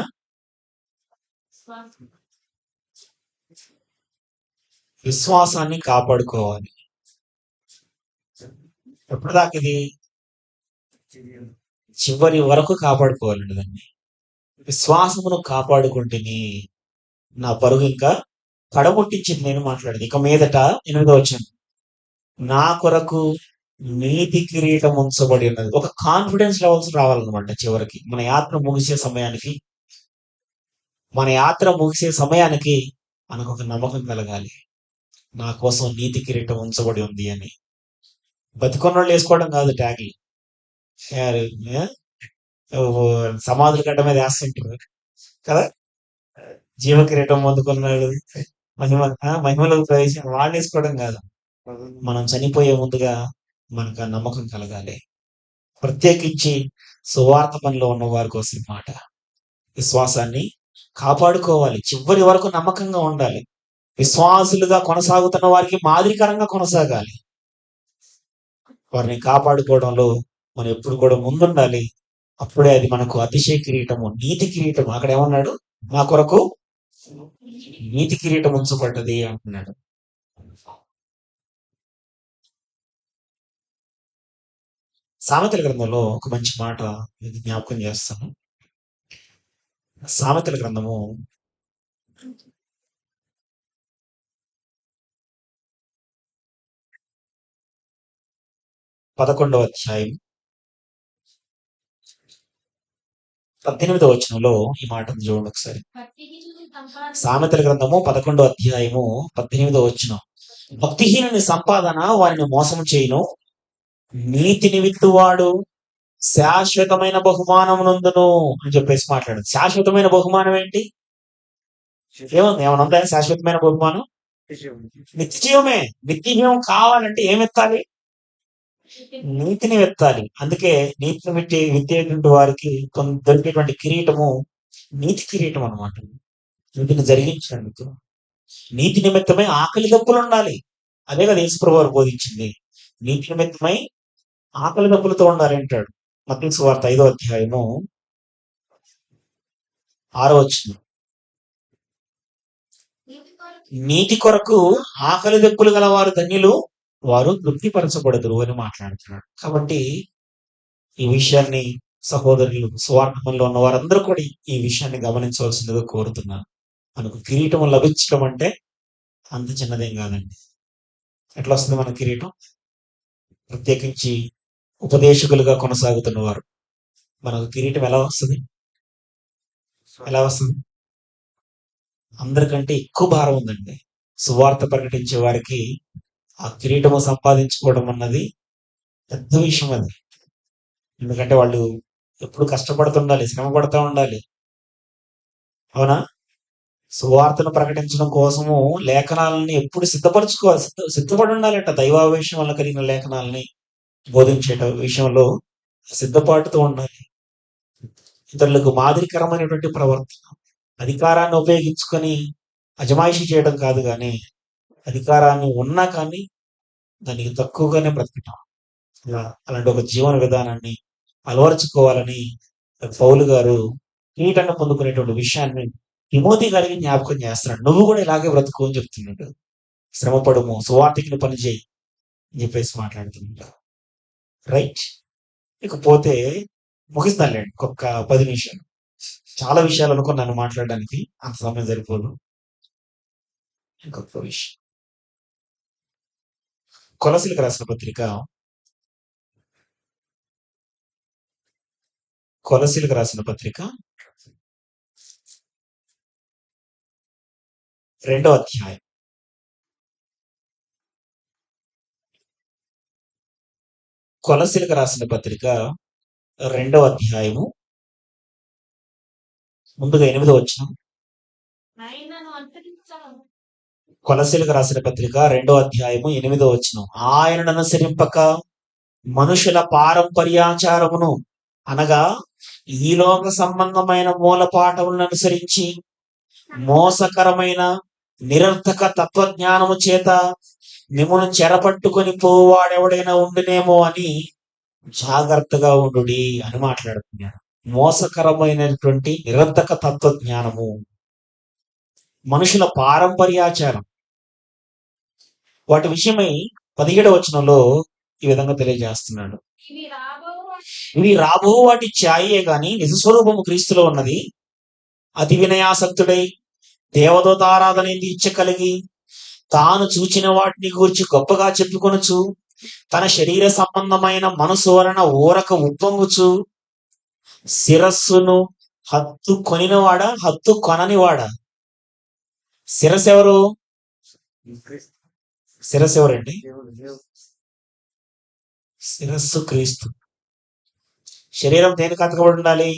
విశ్వాసాన్ని కాపాడుకోవాలి. ఎప్పటిదాకా ఇది? చివరి వరకు కాపాడుకోవాలండి దాన్ని. విశ్వాసమును కాపాడుకుంటుని నా పరుగు ఇంకా కడముట్టించింది నేను మాట్లాడేది. ఇక మీదట 8వ వచనం, నా కొరకు నీతి కిరీటం ఉంచబడి ఉన్నది. ఒక కాన్ఫిడెన్స్ లెవెల్స్ రావాలన్నమాట. చివరికి మన యాత్ర ముగిసే సమయానికి మనకు ఒక నమ్మకం కలగాలి. నా కోసం నీతి కిరీటం ఉంచబడి ఉంది అని. బతికొన్నోళ్ళు వేసుకోవడం కాదు ట్యాగ్లు, సమాధుల గడ్డ మీద వేస్తుంటారు కదా. జీవ కిరీటం పొందుకున్నాడు, మహిమలకు ప్రవేశం, వాళ్ళు వేసుకోవడం కాదు. మనం చనిపోయే ముందుగా మనకు ఆ నమ్మకం కలగాలి. ప్రత్యేకించి సువార్త పనిలో ఉన్న వారి కోసం మాట, విశ్వాసాన్ని కాపాడుకోవాలి. చివరి వరకు నమ్మకంగా ఉండాలి. విశ్వాసులుగా కొనసాగుతున్న వారికి మాదిరికరంగా కొనసాగాలి. వారిని కాపాడుకోవడంలో మనం ఎప్పుడు కూడా ముందుండాలి. అప్పుడే అది మనకు అతిశయ కిరీటము, నీతి కిరీటము. అక్కడ ఏమన్నాడు? మా కొరకు నీతి కిరీటం ఉంచబడ్డది అంటున్నాడు. సామెతల గ్రంథంలో ఒక మంచి మాట మీకు జ్ఞాపకం చేస్తాను. సామెతల గ్రంథము 11వ అధ్యాయం 18వ వచనంలో ఈ మాటను చూడండి ఒకసారి. సామెతల గ్రంథము 11వ అధ్యాయము 18వ వచనం. భక్తిహీనుని సంపాదన వారిని మోసం చేయును, నీతిని విత్తువాడు శాశ్వతమైన బహుమానం నందును అని చెప్పేసి మాట్లాడు. శాశ్వతమైన బహుమానం ఏంటి? ఏమన్నా ఉందా శాశ్వతమైన బహుమానం? నిత్య జీవమే. నిత్య జీవం కావాలంటే ఏం ఎత్తాలి? నీతిని వెత్తాలి. అందుకే నీతిని విత్తేటువంటి వారికి దొరికేటువంటి కిరీటము నీతి కిరీటం అన్నమాట. నీతిని జరిగించినందుకు. నీతి నిమిత్తమై ఆకలి దప్పులు ఉండాలి. అదే కదా యేసుప్రభువు వారు బోధించింది. నీతి నిమిత్తమై ఆకలి దప్పులతో ఉండాలి అంటాడు. మత్తయి సువార్త 5వ అధ్యాయము 6వ వచనం. నీతి కొరకు ఆకలి దప్పులు గల వారు ధన్యులు, వారు తృప్తిపరచబడదురు అని మాట్లాడుతున్నాడు. కాబట్టి ఈ విషయాన్ని సహోదరులు సువార్తలో ఉన్న వారందరూ కూడా ఈ విషయాన్ని గమనించవలసిందిగా కోరుతున్నాను. మనకు కిరీటం లభించడం అంటే అంత చిన్నదేం కాదండి. ఎట్లా వస్తుంది మన కిరీటం? ప్రత్యేకించి ఉపదేశకులుగా కొనసాగుతున్న వారు మనకు కిరీటం ఎలా వస్తుంది? ఎలా వస్తుంది? అందరికంటే ఎక్కువ భారం ఉందండి. సువార్త ప్రకటించే వారికి ఆ కిరీటము సంపాదించుకోవడం అన్నది పెద్ద విషయం. అది ఎందుకంటే వాళ్ళు ఎప్పుడు కష్టపడుతుండాలి, శ్రమ పడుతూ ఉండాలి. అవునా? సువార్తను ప్రకటించడం కోసము లేఖనాలని ఎప్పుడు సిద్ధపరచుకోవాలి, సిద్ధపడి ఉండాలంట. దైవావేశం వల్ల కలిగిన లేఖనాలని బోధించే విషయంలో సిద్ధపాటుతో ఉండాలి. ఇతరులకు మాదిరికరమైనటువంటి ప్రవర్తన. అధికారాన్ని ఉపయోగించుకొని అజమాయిషీ చేయడం కాదు, కానీ అధికారాన్ని ఉన్నా కానీ దానికి తక్కువగానే బ్రతకటం. అలాంటి ఒక జీవన విధానాన్ని అలవరుచుకోవాలని పౌలు గారు కిరీటాన్ని పొందుకునేటువంటి విషయాన్ని తిమోతి గారికి జ్ఞాపకం చేస్తున్నాడు. నువ్వు కూడా ఇలాగే బ్రతుకు అని చెప్తున్నాడు. శ్రమపడము, సువార్తికిని పని చేయి అని చెప్పేసి మాట్లాడుతున్నాడు. రైట్. ఇకపోతే ముగిస్తానులేండి ఒక్క 10 నిమిషాలు. చాలా విషయాలు అనుకున్నాను మాట్లాడడానికి, అంత సమయం సరిపోదు. ఇంకొక విషయం, కొలసీలకు రాసిన పత్రిక 2వ అధ్యాయం 2వ అధ్యాయము ముందుగా 8వ వచనం. కొలసీలకు రాసిన పత్రిక 2వ అధ్యాయము 8వ వచనం. ఆయనను అనుసరింపక మనుషుల పారంపర్యాచారమును అనగా ఈ లోక సంబంధమైన మూలపాఠములను అనుసరించి మోసకరమైన నిరర్థక తత్వజ్ఞానము చేత మిమ్మల్ని చెరపట్టుకొని పోవాడెవడైనా ఉండునేమో అని జాగ్రత్తగా ఉండుడి అని మాట్లాడుతున్నాడు. మోసకరమైనటువంటి నిరర్థక తత్వజ్ఞానము, మనుషుల పారంపర్యాచారం, వాటి విషయమై 17వ వచనంలో ఈ విధంగా తెలియజేస్తున్నాడు. ఇవి రాబో వాటి ఛాయే గాని నిజస్వరూపము క్రీస్తులో ఉన్నది. అతి వినయాసక్తుడై దేవదూత ఆరాధన ఇచ్చ కలిగి తాను చూచిన వాటిని గురించి గొప్పగా చెప్పుకొనుచు తన శరీర సంబంధమైన మనసు వలన ఊరక ఉప్పొంగుచు శిరస్సును హత్తు కొనినవాడా, హత్తు కొననివాడా? శిరస్సు ఎవరు? శిరస్సు ఎవరండి? శిరస్సు క్రీస్తు. శరీరం దేనికి అతకబడి ఉండాలి?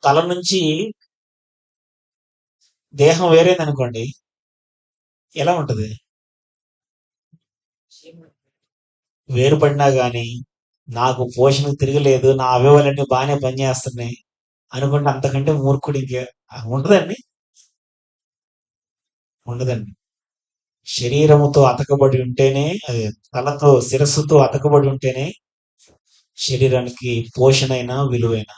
తల నుంచి దేహం వేరేదనుకోండి, ఎలా ఉంటది? వేరుపడినా గాని నాకు పోషణ తిరగలేదు, నా అవయవాలన్నీ బాగానే పనిచేస్తున్నాయి అనుకుంటే అంతకంటే మూర్ఖుడు ఇంకే ఉండదండి. ఉండదండి. శరీరముతో అతకబడి ఉంటేనే, అది తలతో శిరస్సుతో అతకబడి ఉంటేనే శరీరానికి పోషణ విలువైన.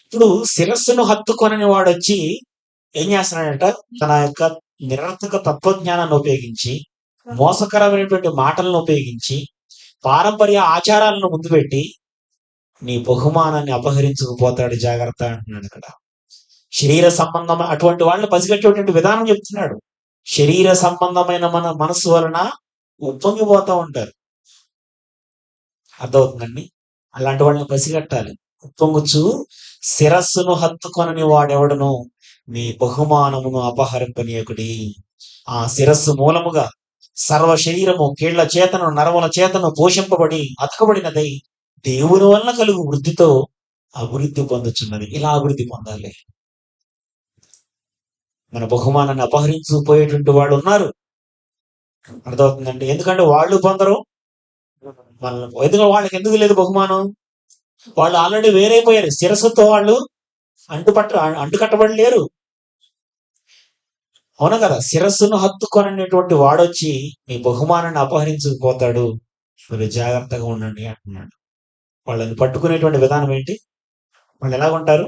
ఇప్పుడు శిరస్సును హత్తుకొనని వాడు వచ్చి ఏం చేస్తున్నాడంట? తన యొక్క నిరర్థక తత్వజ్ఞానాన్ని ఉపయోగించి, మోసకరమైనటువంటి మాటలను ఉపయోగించి, పారంపర్య ఆచారాలను ముందు పెట్టి నీ బహుమానాన్ని అపహరించుకుపోతాడు, జాగ్రత్త అంటున్నాడు ఇక్కడ. శరీర సంబంధమైన అటువంటి వాళ్ళని పసిగట్టేటువంటి విధానం చెప్తున్నాడు. శరీర సంబంధమైన మన మనసు వలన ఉప్పొంగిపోతా ఉంటారు. అర్థమవుతుందండి? అలాంటి వాళ్ళని పసిగట్టాలి. ఉప్పొంగుచు శిరస్సును హత్తుకొనని వాడెవడును మీ బహుమానమును అపహరింపనీయకుడి. ఆ శిరస్సు మూలముగా సర్వ శరీరము కీళ్ల చేతను నరముల చేతను పోషింపబడి అతకబడినదై దేవుని వలన కలుగు వృద్ధితో అభివృద్ధి పొందుచున్నది. ఇలా అభివృద్ధి పొందాలి. మన బహుమానాన్ని అపహరించుకుపోయేటువంటి వాళ్ళు ఉన్నారు. అర్థమవుతుందండి? ఎందుకంటే వాళ్ళు పొందరు, ఎందుకంటే వాళ్ళకి ఎందుకు లేదు బహుమానం? వాళ్ళు ఆల్రెడీ వేరైపోయారు. శిరస్సుతో వాళ్ళు అంటుకట్టబడి లేరు. అవునా కదా? శిరస్సును హత్తుకొననేటువంటి వాడొచ్చి మీ బహుమానాన్ని అపహరించుకుపోతాడు. మీరు జాగ్రత్తగా ఉండండి అంటున్నాడు. వాళ్ళని పట్టుకునేటువంటి విధానం ఏంటి? వాళ్ళు ఎలాగుంటారు?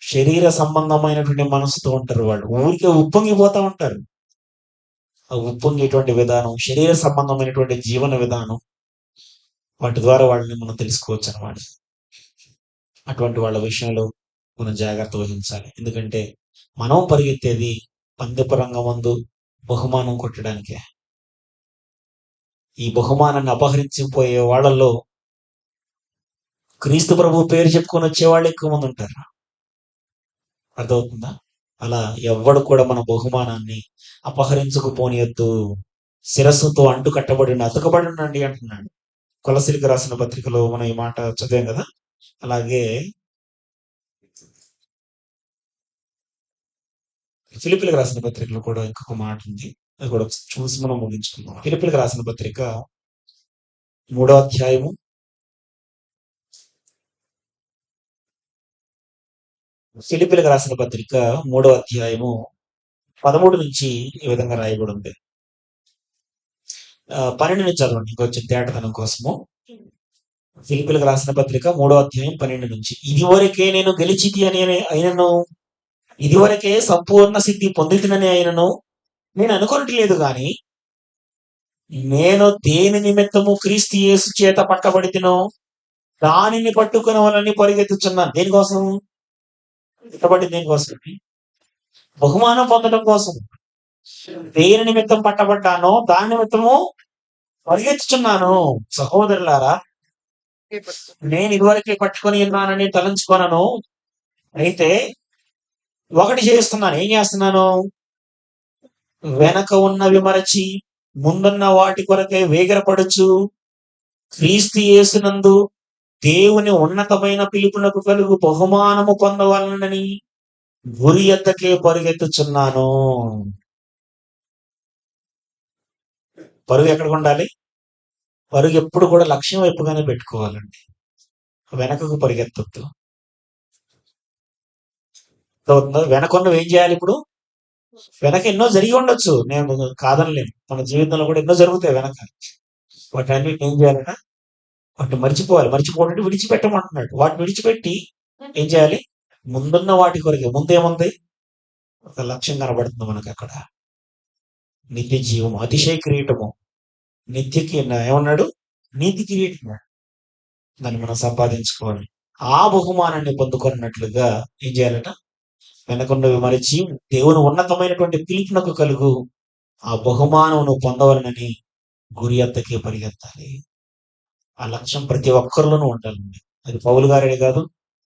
శరీర సంబంధమైనటువంటి మనసుతో ఉంటారు. వాళ్ళు ఊరికే ఉప్పొంగిపోతా ఉంటారు. ఆ ఉప్పొంగేటువంటి విధానం, శరీర సంబంధమైనటువంటి జీవన విధానం, వాటి ద్వారా వాళ్ళని మనం తెలుసుకోవచ్చు అన్నమాట. అటువంటి వాళ్ళ విషయంలో మనం జాగ్రత్త వహించాలి. ఎందుకంటే మనం పరిగెత్తేది పందెపు రంగమందు బహుమానం కొట్టడానికే. ఈ బహుమానాన్ని అపహరించిపోయే వాళ్ళల్లో క్రీస్తు ప్రభు పేరు చెప్పుకొని వచ్చే వాళ్ళు ఎక్కువ మంది ఉంటారు. అర్థమవుతుందా? అలా ఎవ్వడు కూడా మన బహుమానాన్ని అపహరించుకుపోనియొద్దు. శిరస్సుతో అంటు కట్టబడి అతకబడి ఉండండి అంటున్నాడు. కొలసీలకు రాసిన పత్రికలో మనం ఈ మాట చదివాం కదా. అలాగే ఫిలిప్పీలకు రాసిన పత్రికలో కూడా ఇంకొక మాట ఉంది. అది కూడా చూసి మనం ముగించుకుందాం. ఫిలిప్పీలకు రాసిన పత్రిక 3వ అధ్యాయము ఫిలిప్పీలకు రాసిన పత్రిక 3వ అధ్యాయము 13 నుంచి ఈ విధంగా రాయబడి ఉంది. 12 నుంచి చదవండి ఇంకొంచెం తేటతనం కోసము. ఫిలిప్పీలకు రాసిన పత్రిక 3వ అధ్యాయం 12 నుంచి. ఇదివరకే నేను గెలిచితి అని అయినను, ఇదివరకే సంపూర్ణ సిద్ధి పొందితినని అయినను నేను అనుకొనట్లేదు గాని, నేను దేని నిమిత్తము క్రీస్తు యేసు చేత పట్టబడితినో దానిని పట్టుకుని వాళ్ళని పరిగెత్తుచున్నాను. దేనికోసం? పట్టబడి దేనికోసం? బహుమానం పొందడం కోసం. దేని నిమిత్తం పట్టబడ్డానో దాని నిమిత్తము పరిగెత్తుచున్నాను. సహోదరులారా, నేను ఇదివరకే పట్టుకొని ఉన్నానని తలంచుకొనను. అయితే ఒకటి చేస్తున్నాను. ఏం చేస్తున్నాను? వెనక ఉన్నవి మరచి ముందున్న వాటి కొరకే వేగిరపడుచు క్రీస్తు యేసునందు దేవుని ఉన్నతమైన పిలుపునకు కలుగు బహుమానము పొందవలనని గురి ఎద్దకే పరుగెత్తుచున్నాను. పరుగు ఎక్కడికి ఉండాలి? పరుగు ఎప్పుడు కూడా లక్ష్యం వైపుగానే పెట్టుకోవాలండి. వెనకకు పరిగెత్తొద్దు. వెనకున్నవి ఏం చేయాలి? ఇప్పుడు వెనక ఎన్నో జరిగి ఉండొచ్చు, నేను కాదనలేను. మన జీవితంలో కూడా ఎన్నో జరుగుతాయి వెనక. వాటన్నిటిని ఏం చేయాలట? వాటిని మర్చిపోవాలి. మర్చిపోవడం విడిచిపెట్టమంటున్నాడు. వాటిని విడిచిపెట్టి ఏం చేయాలి? ముందున్న వాటి కొరకే. ముందేముంది? ఒక లక్ష్యం కనబడుతుంది మనకు అక్కడ. నిత్య జీవము, అతిశయ కిరీటము, ఏమన్నాడు? నీతి కిరీటం. దాన్ని మనం సంపాదించుకోవాలి. ఆ బహుమానాన్ని పొందుకున్నట్లుగా ఏం చేయాలట? వెనకున్నవి మరిచి దేవుని ఉన్నతమైనటువంటి పిలుపునకు కలుగు ఆ బహుమానమును పొందవలనని గురి ఎద్దకే పరిగెత్తాలి. ఆ లక్ష్యం ప్రతి ఒక్కరిలోనూ ఉండాలండి. అది పౌలు గారే కాదు,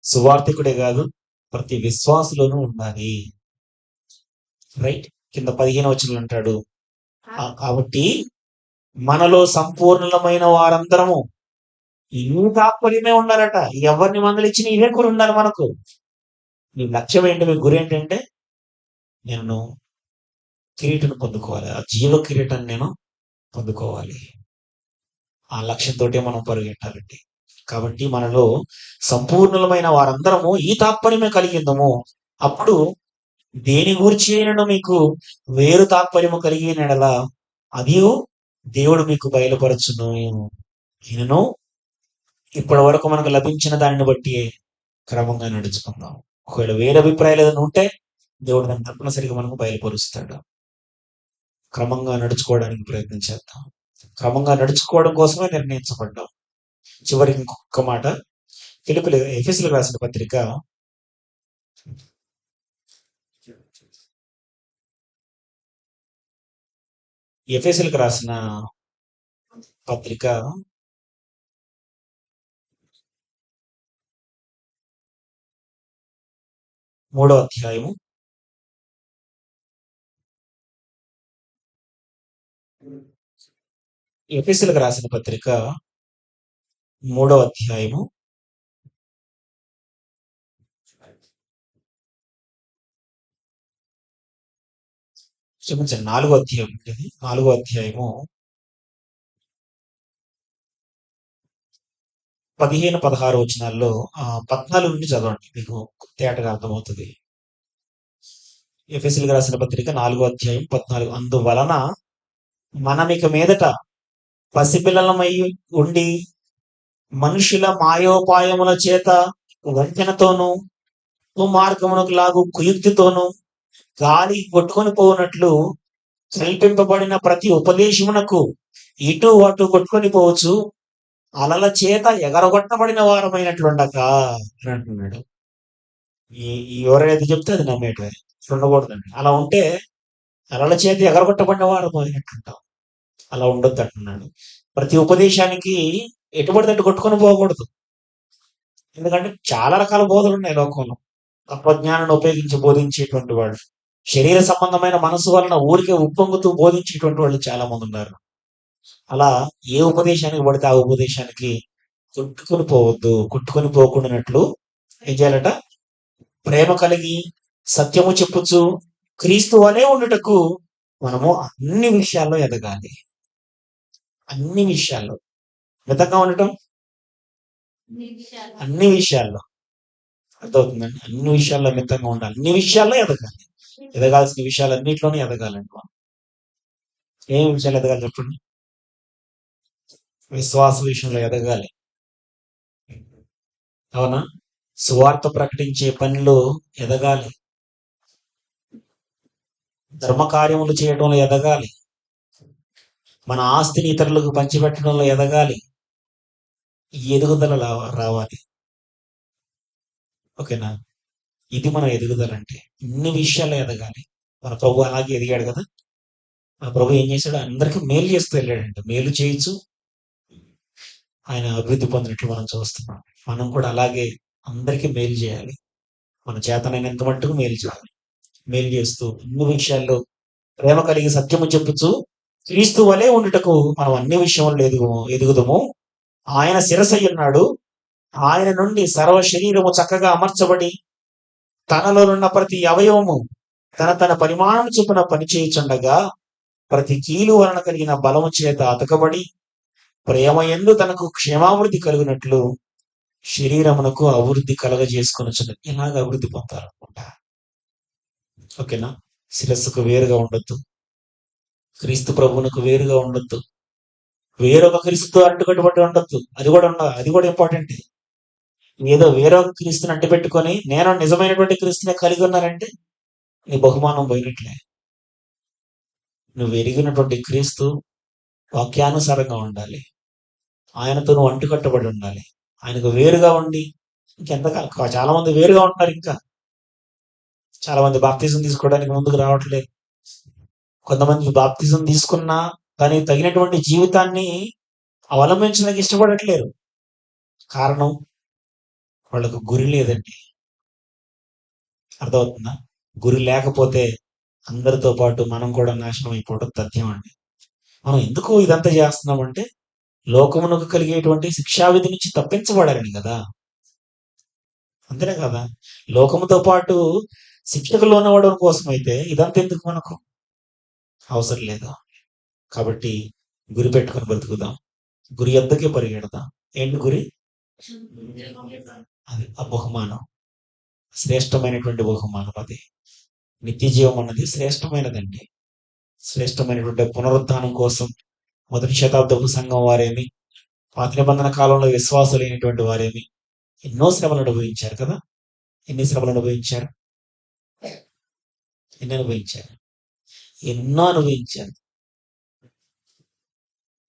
సువార్థికుడే కాదు, ప్రతి విశ్వాసులోనూ ఉండాలి. రైట్. కింద 15 వచనంలో అంటాడు, కాబట్టి మనలో సంపూర్ణమైన వారందరము ఈ తాత్పర్యమే ఉండాలట. ఎవరిని మందలిచ్చినా ఇవే కూడా ఉండాలి మనకు. మీ లక్ష్యం ఏంటి? మీ గురి ఏంటంటే నేను కిరీటం పొందుకోవాలి. ఆ జీవ కిరీటాన్ని నేను పొందుకోవాలి. ఆ లక్ష్యంతో మనం పరిగెట్టాలండి. కాబట్టి మనలో సంపూర్ణమైన వారందరము ఈ తాత్పర్యమే కలిగిందము. అప్పుడు దేని గురించి అయినను మీకు వేరు తాత్పర్యము కలిగిన ఎడల అది దేవుడు మీకు బయలుపరచును. ఈయనను ఇప్పటి వరకు మనకు లభించిన దానిని బట్టి క్రమంగా నడుచుకుందాం. ఒకవేళ వేరే అభిప్రాయాలు ఏదైనా ఉంటే దేవుడు దాన్ని తప్పనిసరిగా మనకు బయలుపరుస్తాడు. క్రమంగా నడుచుకోవడానికి ప్రయత్నం చేద్దాం. క్రమంగా నడుచుకోవడం కోసమే నిర్ణయించబడ్డాం. చివరికి ఇంకొక మాట, ఎఫెసీయులకు రాసిన పత్రిక ఎఫెసీయులకు రాసిన పత్రిక 3వ అధ్యాయము 'ఎఫెసీయులకు రాసిన పత్రిక 3వ అధ్యాయము క్షమించండి 4వ అధ్యాయం ఇది 4వ అధ్యాయము 15-16 వచనాల్లో 14 నుండి చదవండి, మీకు తేటగా అర్థమవుతుంది. ఎఫెసీయులకు రాసిన పత్రిక 4వ అధ్యాయం 14. అందువలన మనమిక మీదట పసిపిల్లలమై ఉండి మనుషుల మాయోపాయముల చేత వంచనతోనూ మార్గమునకు లాగు కుయుక్తితోనూ గాలి కొట్టుకొని పోనట్లు కల్పింపబడిన ప్రతి ఉపదేశమునకు ఇటు అటు కొట్టుకొని పోవచ్చు అలల చేత ఎగరగొట్టబడిన వారమైనట్లుండక అని అంటున్నాడు. ఎవరైతే చెప్తే అది నమ్మేటది ఉండకూడదండి. అలా ఉంటే అలల చేత ఎగరగొట్టబడిన వారం అయినట్లుంటాం. అలా ఉండొద్దు అంటున్నాడు. ప్రతి ఉపదేశానికి ఎటుబడి తట్టు కొట్టుకొని పోకూడదు. ఎందుకంటే చాలా రకాల బోధలు ఉన్నాయి లోకంలో. తత్వజ్ఞానాన్ని ఉపయోగించి బోధించేటువంటి వాళ్ళు, శరీర సంబంధమైన మనసు వలన ఊరికే ఉప్పొంగుతూ బోధించేటువంటి వాళ్ళు చాలా మంది ఉన్నారు. అలా ఏ ఉపదేశానికి పడితే ఆ ఉపదేశానికి కొట్టుకొని పోవద్దు. కొట్టుకొని పోకుండానట్లు ఏం చేయాలట? ప్రేమ కలిగి సత్యము చెప్పుచు క్రీస్తు వలె ఉండుటకు మనము అన్ని విషయాల్లో ఎదగాలి. అన్ని విషయాల్లో మితంగా ఉండటం, అన్ని విషయాల్లో అర్థమవుతుందండి. అన్ని విషయాల్లో మితంగా ఉండాలి. అన్ని విషయాల్లో ఎదగాలి. ఎదగాల్సిన విషయాలన్నింటిలోనే ఎదగాలండి. మనం ఏం విషయాలు ఎదగాలి చెప్పండి? విశ్వాస విషయంలో ఎదగాలి, అవునా? సువార్త ప్రకటించే పనిలో ఎదగాలి, ధర్మకార్యములు చేయడంలో ఎదగాలి, మన ఆస్తిని ఇతరులకు పంచిపెట్టడంలో ఎదగాలి. ఈ ఎదుగుదల రావాలి. ఓకేనా? ఇది మన ఎదుగుదల అంటే. ఇన్ని విషయాల్లో ఎదగాలి. మన ప్రభు అలాగే ఎదిగాడు కదా. మన ప్రభు ఏం చేశాడు? అందరికీ మేలు చేస్తూ వెళ్ళాడంట. మేలు చేయొచ్చు ఆయన అభివృద్ధి పొందినట్లు మనం చూస్తున్నాం. మనం కూడా అలాగే అందరికీ మేలు చేయాలి. మన చేతనైనంత మట్టుకు మేలు చేయాలి. మేలు చేస్తూ అన్ని విషయాల్లో ప్రేమ కలిగి సత్యము చెప్పుచు క్రీస్తు వలె ఉండుటకు మనం అన్ని విషయంలో ఎదుగుదము. ఆయన శిరస్సు ఉన్నాడు. ఆయన నుండి సర్వ శరీరము చక్కగా అమర్చబడి తనలోనున్న ప్రతి అవయవము తన పరిమాణం చొప్పున పనిచేయుచుండగా ప్రతి కీలు వలన కలిగిన బలము చేత అతకబడి ప్రేమయందు తనకు క్షేమాభివృద్ధి కలిగినట్లు శరీరమునకు అభివృద్ధి కలగజేసుకొనుచున్నది. ఇలాగ అభివృద్ధి పొందాలనుకుంటా. ఓకేనా? శిరస్సుకు వేరుగా ఉండొద్దు, క్రీస్తు ప్రభువునకు వేరుగా ఉండొద్దు, వేరొక క్రీస్తుతో అంటుకట్టుబడి ఉండొద్దు. అది కూడా ఇంపార్టెంట్. ఏదో వేరొక క్రీస్తుని అంటిపెట్టుకొని నేను నిజమైనటువంటి క్రీస్తునే కలిగి ఉన్నానంటే నీ బహుమానం పోయినట్లే. నువ్వు ఎరిగినటువంటి క్రీస్తు వాక్యానుసారంగా ఉండాలి. ఆయనతో నువ్వు అంటుకట్టబడి ఉండాలి. ఆయనకు వేరుగా ఉండి ఇంకెంతకాలం? చాలా మంది వేరుగా ఉంటున్నారు. ఇంకా చాలా మంది బాప్తిజం తీసుకోవడానికి ముందుకు రావట్లేదు. కొంతమంది బాప్తిజం తీసుకున్నా దానికి తగినటువంటి జీవితాన్ని అవలంబించడానికి ఇష్టపడట్లేరు. కారణం వాళ్ళకు గురి లేదండి. అర్థమవుతుందా? గురి లేకపోతే అందరితో పాటు మనం కూడా నాశనం అయిపోవడం తథ్యం అండి. మనం ఎందుకు ఇదంతా చేస్తున్నామంటే లోకమునకు కలిగేటువంటి శిక్షావిధి నుంచి తప్పించబడాలని కదా. అంతేనే కదా? లోకముతో పాటు శిక్షకు లోనవడం కోసం అయితే ఇదంతా ఎందుకు మనకు అవసరం లేదు. కాబట్టి గురి పెట్టుకొని బ్రతుకుదాం. గురి ఎద్దకే పరిగెడదాం. ఏంటి గురి? అది ఆ బహుమానం, శ్రేష్టమైనటువంటి బహుమానం. అది నిత్య జీవం అన్నది శ్రేష్టమైనదండి. శ్రేష్టమైనటువంటి పునరుద్ధానం కోసం మొదటి శతాబ్దపు సంఘం వారేమి, పాత నిబంధన కాలంలో విశ్వాసం లేనటువంటి వారేమి ఎన్నో శ్రమలు అనుభవించారు కదా. ఎన్ని శ్రమలు అనుభవించారు? ఎన్నో అనుభవించారు.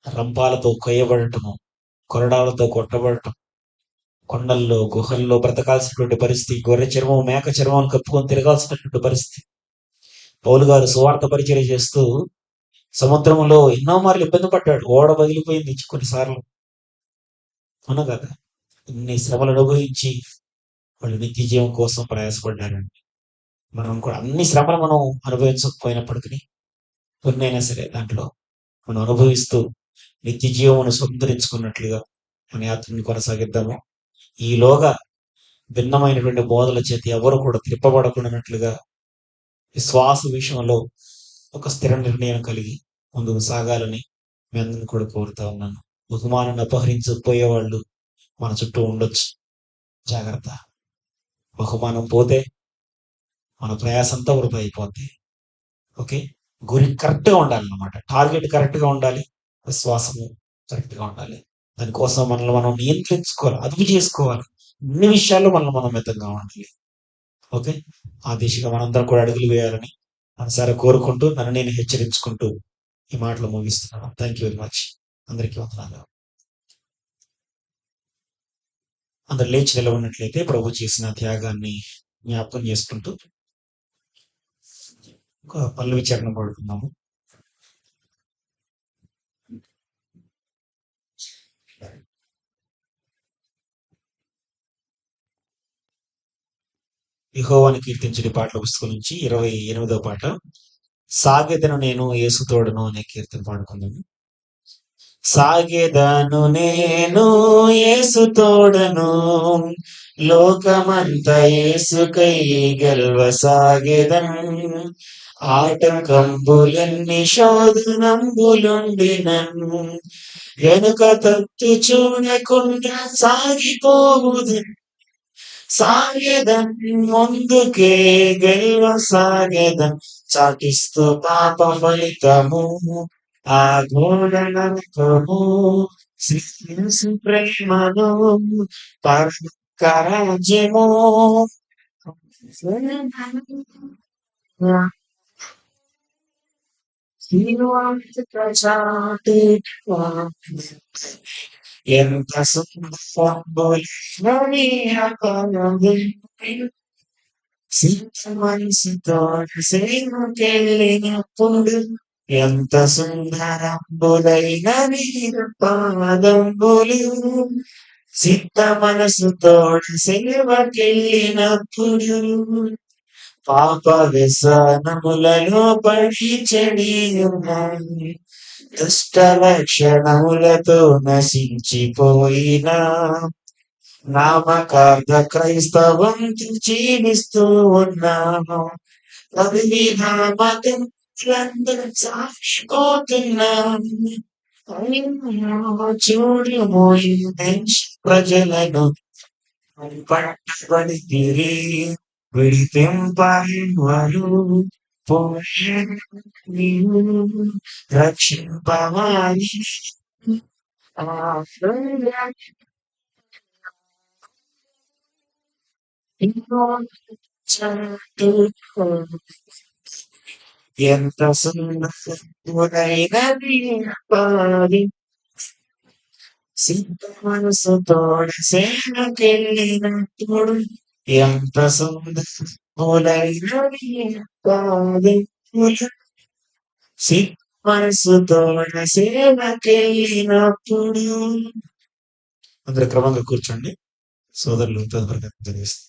రంపాలతో కొయ్యబడటము, కొరడాలతో కొట్టబడటం, కొండల్లో గుహల్లో బ్రతకాల్సినటువంటి పరిస్థితి, గొర్రె చర్మం మేక చర్మం కప్పుకొని తిరగాల్సినటువంటి పరిస్థితి. పౌలు గారు సువార్త పరిచర్య చేస్తూ సముద్రంలో ఎన్నో మార్లు ఇబ్బంది పడ్డాడు. ఓడ పగిలిపోయింది కొన్నిసార్లు. అవునా కదా? ఇన్ని శ్రమలు అనుభవించి వాళ్ళు నిత్య జీవం కోసం ప్రయాసపడ్డారండి. మనం కూడా అన్ని శ్రమలు మనం అనుభవించకపోయినప్పటికీ కొన్నైనా సరే దాంట్లో మనం అనుభవిస్తూ నిత్య జీవమును సంతరించుకున్నట్లుగా మన యాత్రని కొనసాగిద్దాము. ఈలోగా భిన్నమైనటువంటి బోధల చేత ఎవరు కూడా త్రిప్పబడకుండానట్లుగా విశ్వాస విషయంలో ఒక స్థిర నిర్ణయం కలిగి ముందుకు సాగాలని మీ అందరిని కూడా కోరుతా ఉన్నాను. బహుమానాన్ని అపహరించకపోయేవాళ్ళు మన చుట్టూ ఉండొచ్చు. జాగ్రత్త. బహుమానం పోతే మన ప్రయాస అంతా వృధా అయిపోద్ది. ఓకే, గురి కరెక్ట్గా ఉండాలన్నమాట. టార్గెట్ కరెక్ట్గా ఉండాలి, విశ్వాసము కరెక్ట్గా ఉండాలి. దానికోసం మనల్ని మనం నియంత్రించుకోవాలి, అదుపు చేసుకోవాలి. అన్ని విషయాల్లో మనం మితంగా ఉండాలి. ఓకే, ఆ దిశగా మనందరం కూడా అడుగులు వేయాలని మనసారా కోరుకుంటూ నన్ను నేను హెచ్చరించుకుంటూ ఈ మాటలు ముగిస్తున్నాను. Thank you very much. అందరికీ వందనాలు. అందరు లేచి నిలబడినట్లయితే ప్రభు చేసిన త్యాగాన్ని జ్ఞాపకం చేసుకుంటూ ఒక పల్లవి చరణం పాడుకున్నాము. యెహోవాను కీర్తించుడి పాటల పుస్తకం నుంచి 28వ పాట, సాగెదను నేను యేసు తోడను అనే కీర్తన పాడుకుందాము. సాగెదను నేను యేసు తోడను, లోకమంత యేసుకై గెల్వ సాగెదన్, ఆటంకంబులన్నీ శోధనంబులుండినను, వెనుక తట్టు చూడకుండా సాగిపోవుదన్, సాగెదన్ ముందుకే గెల్వ సాగెదన్, చాటిస్తూ పాప ఫలితము ఆ ఘోరణము, శ్రీ ప్రేమను పరకరాజ్యము, చాటి ఎంత మనసుతో సేవకెళ్ళినప్పుడు ఎంత సుందరంబులైన మీరు పాదంబులు, సిద్ధ మనసుతో సేవకెళ్ళినప్పుడు పాప వ్యసనములలో పడి చెడి ఉన్నాయి, దుష్ట లక్షణములతో నశించిపోయిన నామకార్థ క్రైస్తవం జీవిస్తూ ఉన్నాను. మతంలో సాగిపోతున్నాను. చూడుము ఈ దేశ ప్రజలను పట్టబడి తిరి విడిపింపరు, నీవు రక్షింపవాలి. ఎంత సుందరైనది సిద్ధ మనసుతోడ సేనకెళ్ళినప్పుడు, ఎంత సుందరైనది సిద్ధ మనసుతోడ సేనకెళ్ళినప్పుడు. అందరు క్రమంగా కూర్చోండి. సోదరులు తదుపరి తెలియజేస్తారు.